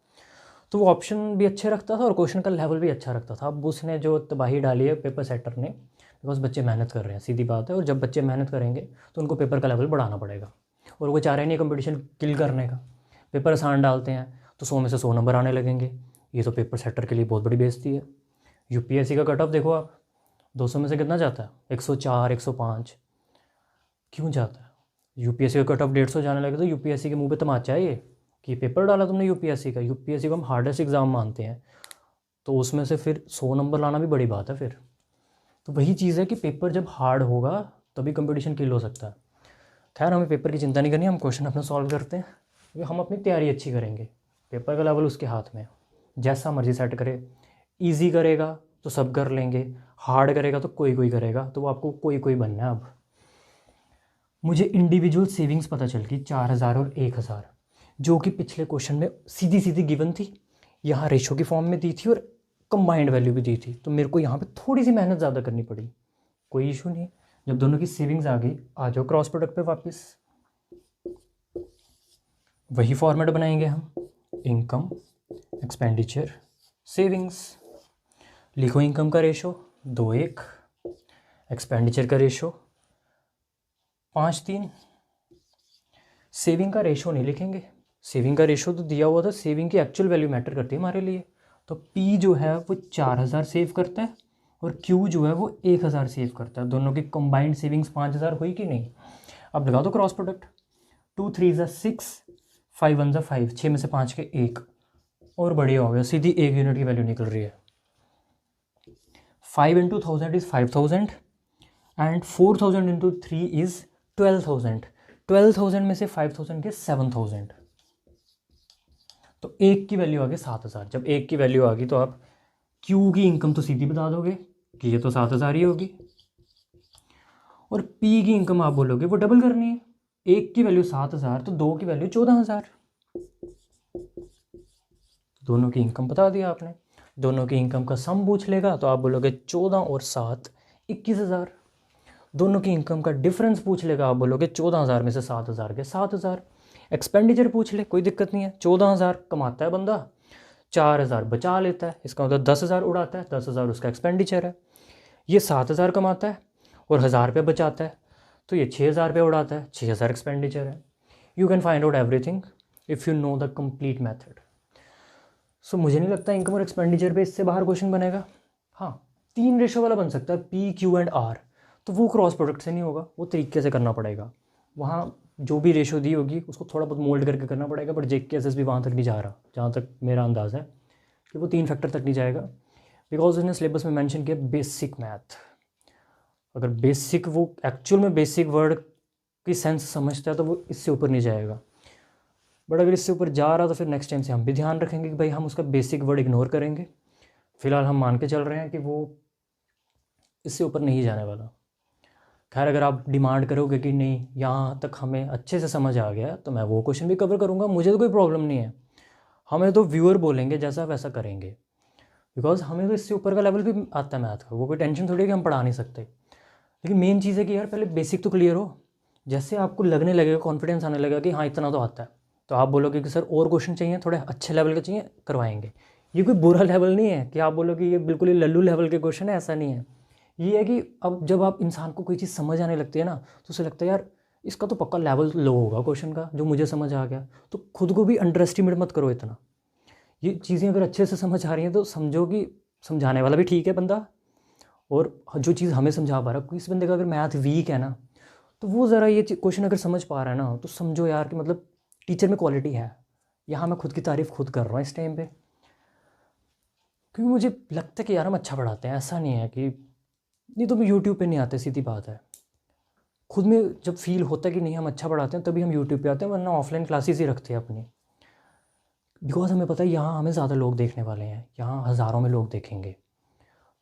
तो वो ऑप्शन भी अच्छे रखता था और क्वेश्चन का लेवल भी अच्छा रखता था। अब उसने जो तबाही डाली है पेपर सेटर ने, बिकॉज बच्चे मेहनत कर रहे हैं, सीधी बात है। और जब बच्चे मेहनत करेंगे तो उनको पेपर का लेवल बढ़ाना पड़ेगा, और वो चाह रहे नहीं कंपटीशन किल करने का। पेपर आसान डालते हैं तो 100 में से 100 नंबर आने लगेंगे। ये तो पेपर सेटर के लिए बहुत बड़ी बेइज्जती है। UPSC का कट ऑफ देखो आप, 200 में से कितना जाता है, 104, 105। क्यों जाता है? UPSC का कट ऑफ 150 जाने लगे तो UPSC के मुंह पे तमाचा है ये कि पेपर डाला तुमने UPSC का। UPSC को हम हार्डेस्ट एग्ज़ाम मानते हैं, तो उसमें से फिर 100 नंबर लाना भी बड़ी बात है फिर। तो वही चीज़ है कि पेपर जब हार्ड होगा तभी कंपटीशन किल हो सकता है। खैर हमें पेपर की चिंता नहीं करनी, हम क्वेश्चन अपना सॉल्व करते हैं, क्योंकि हम अपनी तैयारी अच्छी करेंगे। पेपर का लेवल उसके हाथ में है, जैसा मर्जी सेट करे। ईजी करेगा तो सब कर लेंगे, हार्ड करेगा तो कोई कोई करेगा, तो वो आपको कोई कोई बनना है। अब मुझे इंडिविजुअल सेविंग्स पता चल गई 4,000 और 1,000, जो कि पिछले क्वेश्चन में सीधी सीधी गिवन थी, यहाँ रेशो की फॉर्म में दी थी और कंबाइंड वैल्यू भी दी थी। तो मेरे को यहाँ पे थोड़ी सी मेहनत ज़्यादा करनी पड़ी, कोई इशू नहीं। जब दोनों की सेविंग्स आ गई, आ जाओ क्रॉस प्रोडक्ट पे वापस। वही फॉर्मेट बनाएंगे हम, इनकम, एक्सपेंडिचर, सेविंग्स। लिखो इनकम का रेशो 2:1, एक्सपेंडिचर का रेशो 5:3। सेविंग का रेशो नहीं लिखेंगे, सेविंग का रेशो तो दिया हुआ था, सेविंग की एक्चुअल वैल्यू मैटर करती है हमारे लिए। तो P जो है वो 4,000 सेव करता है और Q जो है वो 1,000 सेव करता है। दोनों की कंबाइंड सेविंग्स 5,000 हुई कि नहीं? अब लगा दो क्रॉस प्रोडक्ट, 2 3 6, 5 1 5, 6 में से 5 के 1, और बढ़िया हो गया, सीधी 1 यूनिट की वैल्यू निकल रही है। 5 into 1000 is 5,000 and 4,000 into 3 is 12,000। 12,000 में से 5,000 के 7,000, तो 1 की वैल्यू आ गई 7,000। जब 1 की वैल्यू आ गई तो आप Q की इनकम तो सीधी बता दोगे कि ये तो 7,000 ही होगी, और P की इनकम आप बोलोगे वो डबल करनी है। 1 की वैल्यू 7,000 तो 2 की वैल्यू 14,000। दोनों की इनकम बता दिया आपने, दोनों की इनकम का सम पूछ लेगा तो आप बोलोगे 14 और 7 21,000। दोनों की इनकम का डिफरेंस पूछ लेगा, आप बोलोगे 14,000 में से 7,000 के 7,000। एक्सपेंडिचर पूछ ले, कोई दिक्कत नहीं है, 14,000 कमाता है बंदा, 4,000 बचा लेता है, इसका मतलब 10,000 उड़ाता है, 10,000 उसका एक्सपेंडिचर है। ये 7,000 कमाता है और 1,000 रुपये बचाता है, तो ये 6,000 रुपये उड़ाता है, 6,000 एक्सपेंडिचर है। You can find out everything if you know the complete method. So मुझे नहीं लगता इनकम और एक्सपेंडिचर पे इससे बाहर क्वेश्चन बनेगा। हाँ 3 रेशो वाला बन सकता है, P Q एंड R, तो वो क्रॉस प्रोडक्ट से नहीं होगा, वो तरीके से करना पड़ेगा। वहाँ जो भी रेशो दी होगी उसको थोड़ा बहुत मोल्ड करके करना पड़ेगा, बट JKSS भी वहाँ तक नहीं जा रहा, जहाँ तक मेरा अंदाज़ है कि वो 3 फैक्टर तक नहीं जाएगा, बिकॉज उसने सिलेबस में मेंशन किया बेसिक मैथ। अगर बेसिक वो एक्चुअल में बेसिक वर्ड की सेंस समझता है तो वो इससे ऊपर नहीं जाएगा, बट अगर इससे ऊपर जा रहा तो फिर नेक्स्ट टाइम से हम भी ध्यान रखेंगे कि भाई हम उसका बेसिक वर्ड इग्नोर करेंगे। फिलहाल हम मान के चल रहे हैं कि वो इससे ऊपर नहीं जाने वाला। खैर अगर आप डिमांड करोगे कि नहीं यहाँ तक हमें अच्छे से समझ आ गया तो मैं वो क्वेश्चन भी कवर करूँगा, मुझे तो कोई प्रॉब्लम नहीं है। हमें तो व्यूअर बोलेंगे जैसा वैसा करेंगे, बिकॉज हमें तो इससे ऊपर का लेवल भी आता है मैथ का, वो कोई टेंशन थोड़ी है कि हम पढ़ा नहीं सकते। लेकिन मेन चीज़ है कि यार पहले बेसिक तो क्लियर हो, जैसे आपको लगने लगेगा, कॉन्फिडेंस आने लगेगा कि हाँ इतना तो आता है, तो आप बोलोगे कि सर और क्वेश्चन चाहिए, थोड़े अच्छे लेवल के चाहिए, करवाएंगे। ये कोई बुरा लेवल नहीं है कि आप बोलोगे ये बिल्कुल ही लल्लू लेवल के क्वेश्चन है, ऐसा नहीं है। ये है कि अब जब आप इंसान को कोई चीज़ समझ आने लगती है ना, तो उसे लगता है यार इसका तो पक्का लेवल लो होगा क्वेश्चन का, जो मुझे समझ आ गया। तो खुद को भी अंडर एस्टिमेट मत करो इतना। ये चीज़ें अगर अच्छे से समझ आ रही हैं तो समझो कि समझाने वाला भी ठीक है बंदा, और जो चीज़ हमें समझा पा रहा है। किसी बंदे का अगर मैथ वीक है ना, तो वो ज़रा ये क्वेश्चन अगर समझ पा रहा है ना, तो समझो यार कि मतलब टीचर में क्वालिटी है। यहाँ मैं खुद की तारीफ़ खुद कर रहा हूँ इस टाइम पे, क्योंकि मुझे लगता है कि यार हम अच्छा पढ़ाते हैं। ऐसा नहीं है कि नहीं तो यूट्यूब पे नहीं आते, सीधी बात है। खुद में जब फील होता है कि नहीं हम अच्छा पढ़ाते हैं, तभी हम यूट्यूब पे आते हैं, वरना ऑफलाइन क्लासेस ही रखते हैं अपनी। बिकॉज हमें पता है यहाँ हमें ज़्यादा लोग देखने वाले हैं, यहाँ हज़ारों में लोग देखेंगे,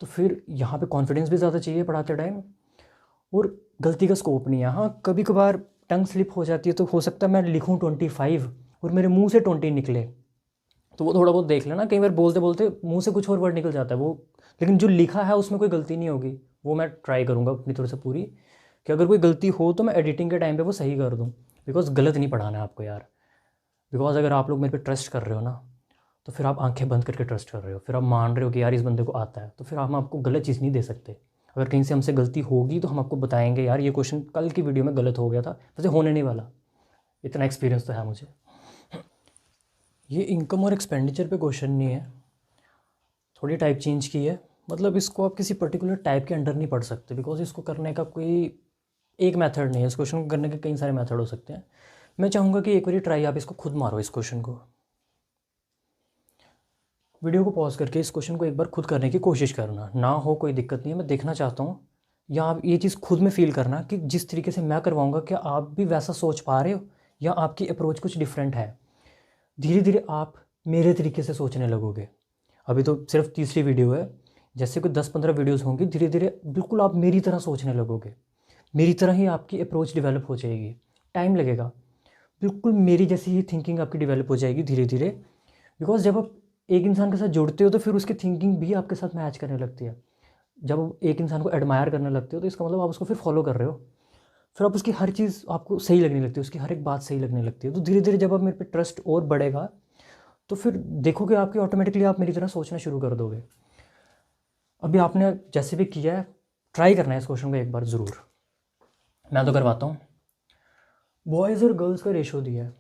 तो फिर यहाँ पे कॉन्फिडेंस भी ज़्यादा चाहिए पढ़ाते टाइम, और गलती का स्कोप नहीं है। हाँ, कभी कभार टंग स्लिप हो जाती है, तो हो सकता है मैं लिखूँ 25 और मेरे मुंह से 20 निकले, तो वो थोड़ा बहुत देख लेना। कई बार बोलते बोलते मुंह से कुछ और वर्ड निकल जाता है वो, लेकिन जो लिखा है उसमें कोई गलती नहीं होगी। वो मैं ट्राई करूँगा अपनी तरफ से पूरी, कि अगर कोई गलती हो तो मैं एडिटिंग के टाइम पे वो सही कर दूँ। बिकॉज गलत नहीं पढ़ाना है आपको यार। बिकॉज अगर आप लोग मेरे पे ट्रस्ट कर रहे हो ना, तो फिर आप आंखें बंद करके ट्रस्ट कर रहे हो, फिर आप मान रहे हो कि यार इस बंदे को आता है, तो फिर हम आपको गलत चीज़ नहीं दे सकते। अगर कहीं से हमसे गलती होगी तो हम आपको बताएंगे यार ये क्वेश्चन कल की वीडियो में गलत हो गया था, वैसे होने नहीं वाला। इतना एक्सपीरियंस तो है मुझे। ये इनकम और एक्सपेंडिचर पे क्वेश्चन नहीं है, थोड़ी टाइप चेंज की है। मतलब इसको आप किसी पर्टिकुलर टाइप के अंडर नहीं पढ़ सकते, बिकॉज इसको करने का कोई एक मेथड नहीं है। इस क्वेश्चन को करने के कई सारे मेथड हो सकते हैं। मैं चाहूँगा कि एक बार ट्राई आप इसको खुद मारो, इस क्वेश्चन को, वीडियो को पॉज करके इस क्वेश्चन को एक बार खुद करने की कोशिश करना। ना हो कोई दिक्कत नहीं है, मैं देखना चाहता हूँ, या आप ये चीज़ खुद में फील करना कि जिस तरीके से मैं करवाऊँगा क्या आप भी वैसा सोच पा रहे हो, या आपकी अप्रोच कुछ डिफरेंट है। धीरे धीरे आप मेरे तरीके से सोचने लगोगे। अभी तो सिर्फ तीसरी वीडियो है, जैसे कोई 10-15 वीडियोस होंगी, धीरे धीरे बिल्कुल आप मेरी तरह सोचने लगोगे। मेरी तरह ही आपकी अप्रोच डेवलप हो जाएगी। टाइम लगेगा, बिल्कुल मेरी जैसी ही थिंकिंग आपकी डेवलप हो जाएगी धीरे धीरे। बिकॉज जब आप एक इंसान के साथ जुड़ते हो तो फिर उसकी थिंकिंग भी आपके साथ मैच करने लगती है। जब आप एक इंसान को एडमायर करने लगते हो तो इसका मतलब आप उसको फिर फॉलो कर रहे हो, फिर आप उसकी हर चीज़ आपको सही लगने लगती है, उसकी हर एक बात सही लगने लगती है। तो धीरे धीरे जब आप मेरे पे ट्रस्ट और बढ़ेगा, तो फिर देखोगे आपकी ऑटोमेटिकली आप मेरी तरह सोचना शुरू कर दोगे। अभी आपने जैसे भी किया है, ट्राई करना है इस क्वेश्चन को एक बार ज़रूर। मैं तो करवाता हूँ। बॉयज़ और गर्ल्स का रेशो दिया है।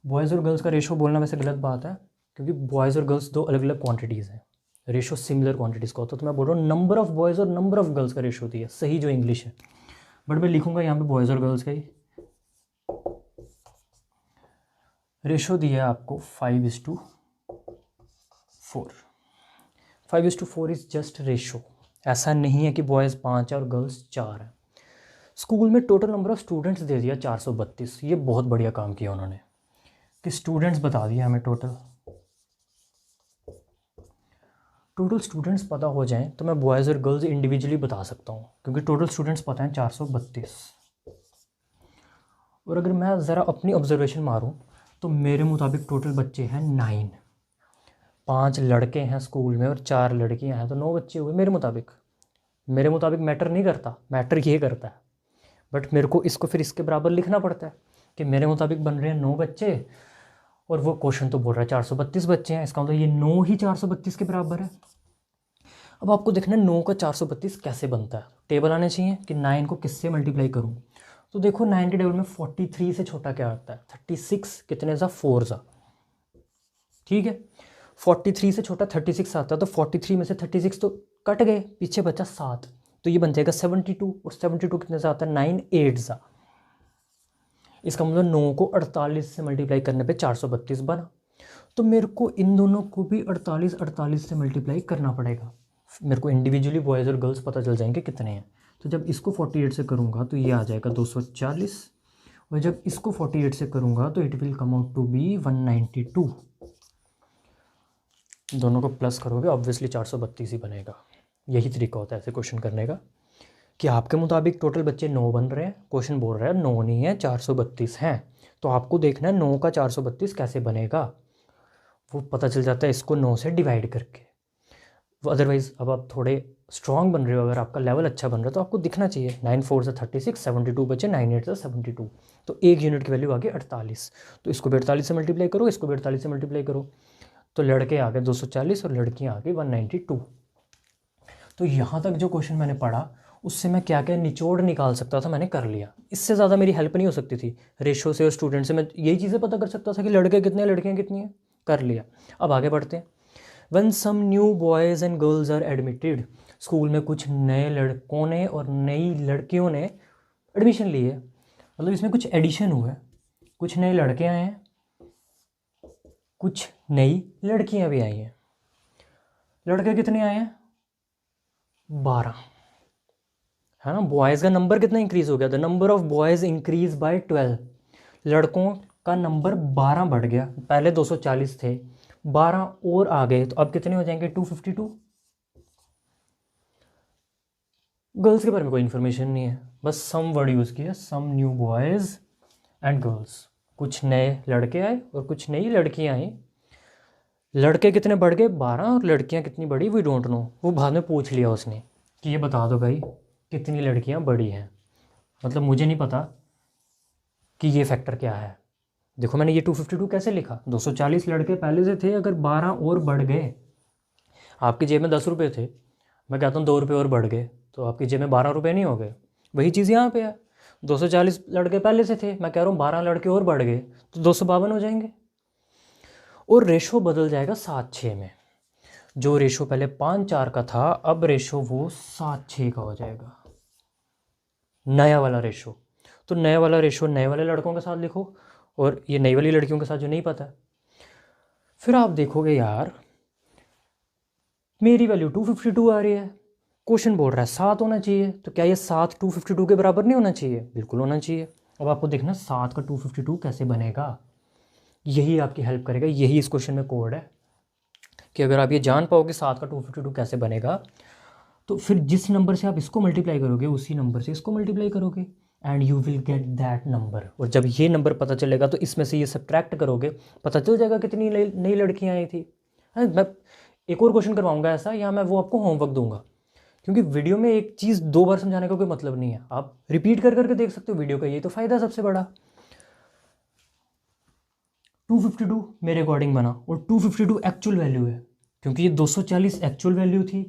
बॉयज़ और गर्ल्स का रेशो बोलना वैसे गलत बात है, क्योंकि बॉयज़ और गर्ल्स दो अलग अलग क्वांटिटीज़ हैं। रेशो सिमिलर क्वांटिटीज़ का होता है, तो मैं बोल रहा हूँ नंबर ऑफ़ बॉयज़ और नंबर ऑफ़ गर्ल्स का रेशो दिया, सही जो इंग्लिश है। बट मैं लिखूँगा यहाँ पे बॉयज़ और गर्ल्स का ही रेशो दिया है आपको 5:4। 5:4 इज़ जस्ट रेशो। ऐसा नहीं है कि बॉयज़ 5 है और गर्ल्स 4 है। स्कूल में total number of students they दिया 432। ये बहुत बढ़िया काम किया उन्होंने कि स्टूडेंट्स बता दिया हमें। टोटल स्टूडेंट्स पता हो जाएं तो मैं बॉयज़ और गर्ल्स इंडिविजुअली बता सकता हूँ, क्योंकि टोटल स्टूडेंट्स पता हैं 432। और अगर मैं ज़रा अपनी ऑब्जर्वेशन मारूँ तो मेरे मुताबिक टोटल बच्चे हैं 9। 5 लड़के हैं स्कूल में और 4 लड़कियां हैं, तो 9 बच्चे हुए मेरे मुताबिक। मेरे मुताबिक मैटर नहीं करता, मैटर ये करता है। बट मेरे को इसको फिर इसके बराबर लिखना पड़ता है कि मेरे मुताबिक बन रहे हैं 9 बच्चे, और वो क्वेश्चन तो बोल रहा है 432 बच्चे हैं। इसका मतलब ये 9 ही 432 के बराबर है। अब आपको देखना है 9 का 432 कैसे बनता है। टेबल आने चाहिए कि 9 को किससे मल्टीप्लाई करूँ। तो देखो 9 के टेबल में 43 से छोटा क्या आता है, 36 कितने सा 4 सा, ठीक है। 43 से छोटा 36 आता है, तो 43 में से 36 तो कट गए, पीछे बचा 7, तो ये बन जाएगा 72। और 72 कितने से आता है 9 8 सा। इसका मतलब 9 को 48 से मल्टीप्लाई करने पे 432 बना। तो मेरे को इन दोनों को भी 48 से मल्टीप्लाई करना पड़ेगा। मेरे को इंडिविजुअली बॉयज़ और गर्ल्स पता चल जाएंगे कितने हैं। तो जब इसको 48 से करूँगा तो ये आ जाएगा 240, और जब इसको 48 से करूँगा तो it will come out to be 192। दोनों को प्लस करोगे ऑब्वियसली 432 ही बनेगा। यही तरीका होता है ऐसे क्वेश्चन करने का, कि आपके मुताबिक टोटल बच्चे 9 बन रहे हैं, क्वेश्चन बोल रहा है 9 नहीं है 432 हैं, तो आपको देखना है 9 का 432 कैसे बनेगा। वो पता चल जाता है इसको 9 से डिवाइड करके। अदरवाइज़ अब आप थोड़े स्ट्रॉन्ग बन रहे हो, अगर आपका लेवल अच्छा बन रहा है तो आपको दिखना चाहिए 9 4 से 36, 72 बचे, 9 8 से 72, तो एक यूनिट की वैल्यू आ गई 48। तो इसको भी 48 से मल्टीप्लाई करो, इसको भी 48 से मल्टीप्लाई करो, तो लड़के आ गए 240 और लड़कियाँ आ गई 192। तो यहाँ तक जो क्वेश्चन मैंने पढ़ा उससे मैं क्या क्या निचोड़ निकाल सकता था मैंने कर लिया। इससे ज़्यादा मेरी हेल्प नहीं हो सकती थी। रेशो से और स्टूडेंट से मैं यही चीज़ें पता कर सकता था कि लड़के कितने हैं लड़कियाँ कितनी हैं, कर लिया। अब आगे बढ़ते हैं। When some new boys and girls are admitted, school में कुछ नए लड़कों ने और नई लड़कियों ने एडमिशन ली है, मतलब इसमें कुछ एडिशन हुआ है, कुछ नए लड़के आए हैं, कुछ नई लड़कियां भी आई हैं। लड़के कितने आए हैं? 12, है ना। बॉयज़ का नंबर कितना इंक्रीज़ हो गया? The number of boys increase by 12, लड़कों का नंबर 12 बढ़ गया। पहले 240 थे, 12 और आ गए, तो अब कितने हो जाएंगे? 252। गर्ल्स के बारे में कोई इन्फॉर्मेशन नहीं है, बस सम वर्ड यूज़ किया, some new boys and girls, कुछ नए लड़के आए और कुछ नई लड़कियां आई। लड़के कितने बढ़ गए? 12, और लड़कियां कितनी बढ़ी? वी डोंट नो, वो बाद में पूछ लिया उसने कि ये बता दो भाई कितनी लड़कियां बढ़ी हैं, मतलब मुझे नहीं पता कि ये फैक्टर क्या है। देखो मैंने ये 252 कैसे लिखा, 240 लड़के पहले से थे, अगर 12 और बढ़ गए, आपकी जेब में 10 रुपये थे, मैं कहता हूँ 2 रुपये और बढ़ गए, तो आपकी जेब में 12 रुपये नहीं हो गए। वही चीज़ यहाँ पे है, 240 लड़के पहले से थे, मैं कह रहा हूँ 12 लड़के और बढ़ गए, तो 252 हो जाएंगे। और रेशो बदल जाएगा 7-6 में। जो रेशो पहले 5-4 का था, अब रेशो वो 7-6 का हो जाएगा, नया वाला रेशो। तो नया वाला रेशो नए वाले लड़कों के साथ लिखो, और ये नई वाली लड़कियों के साथ जो नहीं पता है। फिर आप देखोगे यार मेरी वैल्यू 252 आ रही है, क्वेश्चन बोल रहा है 7 होना चाहिए, तो क्या ये 7 252 के बराबर नहीं होना चाहिए? बिल्कुल होना चाहिए। अब आपको देखना 7 का 252 कैसे बनेगा, यही आपकी हेल्प करेगा, यही इस क्वेश्चन में कोड है कि अगर आप ये जान पाओगे 7 का 252 कैसे बनेगा, तो फिर जिस नंबर से आप इसको मल्टीप्लाई करोगे उसी नंबर से इसको मल्टीप्लाई करोगे, and you will get that number. और जब ये नंबर पता चलेगा तो इसमें से ये सब्ट्रैक्ट करोगे, पता चल जाएगा कितनी नई लड़कियां आई थी। मैं एक और क्वेश्चन करवाऊंगा ऐसा, या मैं वो आपको होमवर्क दूंगा, क्योंकि वीडियो में एक चीज़ 2 बार समझाने का कोई मतलब नहीं है, आप रिपीट कर करके देख सकते हो वीडियो का, ये तो फ़ायदा सबसे बड़ा। 252 मेरे अकॉर्डिंग बना, और 252 एक्चुअल वैल्यू है, क्योंकि ये 240 एक्चुअल वैल्यू थी,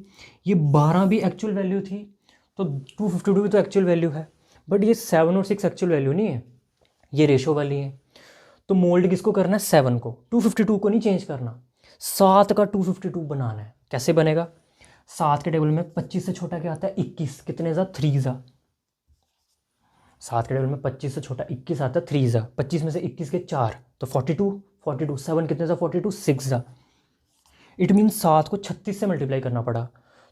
ये 12 भी एक्चुअल वैल्यू थी, तो 252 भी तो एक्चुअल वैल्यू है। बट ये 7 और 6 एक्चुअल वैल्यू नहीं है, ये रेशो वाली है। तो मोल्ड किसको करना है? 7 को, 252 को नहीं चेंज करना, 7 का 252 बनाना है। कैसे बनेगा? 7 के टेबल में 25 से छोटा क्या आता है? 21, कितने ज़ा? 3 ज़ा। 7 के टेबल में 25 से छोटा 21 आता है, 3 ज़ा। 25 में से 21 के 4, तो 42, 7 कितने ज़ा? 42, 6 ज़ा। इट मीन 7 को 36 से मल्टीप्लाई करना पड़ा।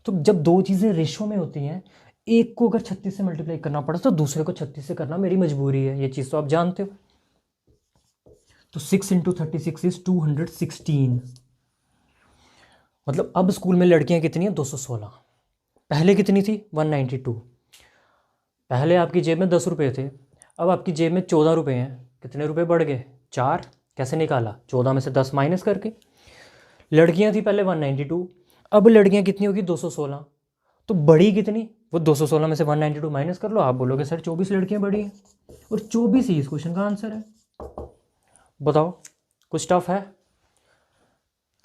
तो जब दो चीज़ें रेशो में होती हैं, एक को अगर 36 से मल्टीप्लाई करना पड़ा तो दूसरे को 36 से करना मेरी मजबूरी है, ये चीज़ तो आप जानते हो। तो 6 × 36 इज 216। मतलब अब स्कूल में लड़कियां कितनी हैं? 216। पहले कितनी थी? 192। पहले आपकी जेब में 10 रुपये थे, अब आपकी जेब में 14 रुपये हैं। कितने रुपये बढ़ गए? 4। कैसे निकाला? 14 में से 10 माइनस करके। लड़कियां थी पहले 192, अब लड़कियां कितनी होगी? 216। तो बड़ी कितनी? वो 216 में से 192 माइनस कर लो, आप बोलोगे सर 24 लड़कियां बड़ी हैं, और 24 ही इस क्वेश्चन का आंसर है। बताओ, कुछ टफ है?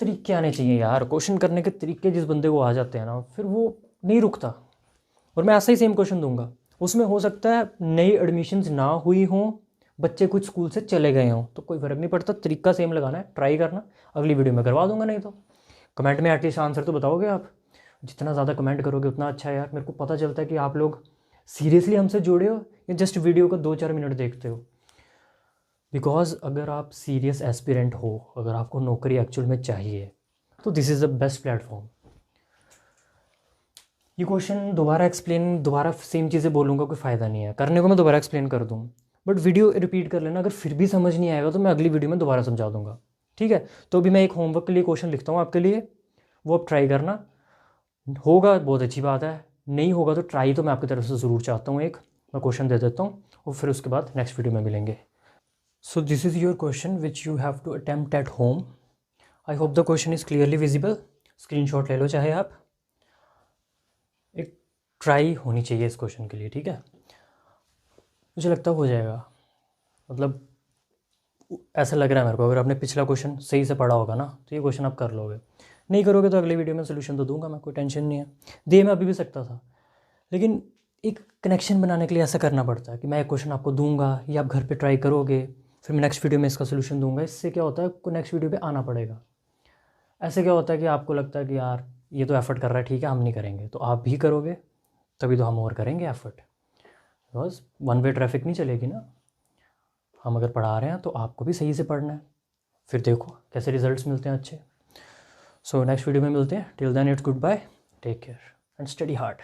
तरीके आने चाहिए यार, क्वेश्चन करने के तरीके जिस बंदे को आ जाते हैं ना, फिर वो नहीं रुकता। और मैं ऐसा ही सेम क्वेश्चन दूंगा, उसमें हो सकता है नई एडमिशन्स ना हुई हों, बच्चे कुछ स्कूल से चले गए हों, तो कोई फ़र्क नहीं पड़ता, तरीका सेम लगाना है, ट्राई करना। अगली वीडियो में करवा दूंगा, नहीं तो कमेंट में एटलीस्ट आंसर तो बताओगे आप। जितना ज़्यादा कमेंट करोगे उतना अच्छा है यार, मेरे को पता चलता है कि आप लोग सीरियसली हमसे जुड़े हो या जस्ट वीडियो को 2-4 मिनट देखते हो। बिकॉज अगर आप सीरियस एस्पिरेंट हो, अगर आपको नौकरी एक्चुअल में चाहिए, तो this is the best platform. ये क्वेश्चन दोबारा सेम चीज़ें बोलूँगा, कोई फ़ायदा नहीं है, करने को मैं दोबारा एक्सप्लेन कर दूँ, बट वीडियो रिपीट कर लेना। अगर फिर भी समझ नहीं आएगा तो मैं अगली वीडियो में दोबारा समझा दूँगा, ठीक है। तो अभी मैं एक होमवर्क के लिए क्वेश्चन लिखता हूँ आपके लिए, वो आप ट्राई करना। होगा बहुत अच्छी बात है, नहीं होगा तो ट्राई तो मैं आपकी तरफ से ज़रूर चाहता हूँ। एक मैं क्वेश्चन दे देता हूँ और फिर उसके बाद नेक्स्ट वीडियो में मिलेंगे। So this is your question which you have to attempt at home. I hope the question is clearly visible. Screenshot ले लो चाहे आप, एक ट्राई होनी चाहिए इस क्वेश्चन के लिए, ठीक है। मुझे लगता हो जाएगा, मतलब ऐसा लग रहा है मेरे को। अगर आपने पिछला क्वेश्चन सही से पढ़ा होगा ना, तो ये क्वेश्चन आप कर लोगे। नहीं करोगे तो अगली वीडियो में सोल्यूशन तो दूंगा मैं, कोई टेंशन नहीं है। दे मैं अभी भी सकता था, लेकिन एक कनेक्शन बनाने के लिए ऐसा करना पड़ता है कि मैं एक क्वेश्चन आपको दूंगा, ये आप घर पे ट्राई करोगे, फिर मैं नेक्स्ट वीडियो में इसका सोल्यूशन दूंगा। इससे क्या होता है, आपको नेक्स्ट वीडियो पे आना पड़ेगा। ऐसे क्या होता है कि आपको लगता है कि यार ये तो एफ़र्ट कर रहा है, ठीक है हम नहीं करेंगे, तो आप भी करोगे तभी तो हम और करेंगे effort. Because one way traffic नहीं चलेगी ना। हम अगर पढ़ा रहे हैं तो आपको भी सही से पढ़ना है, फिर देखो कैसे रिजल्ट्स मिलते हैं अच्छे। सो नेक्स्ट वीडियो में मिलते हैं। Till then it's good bye, take care and study hard.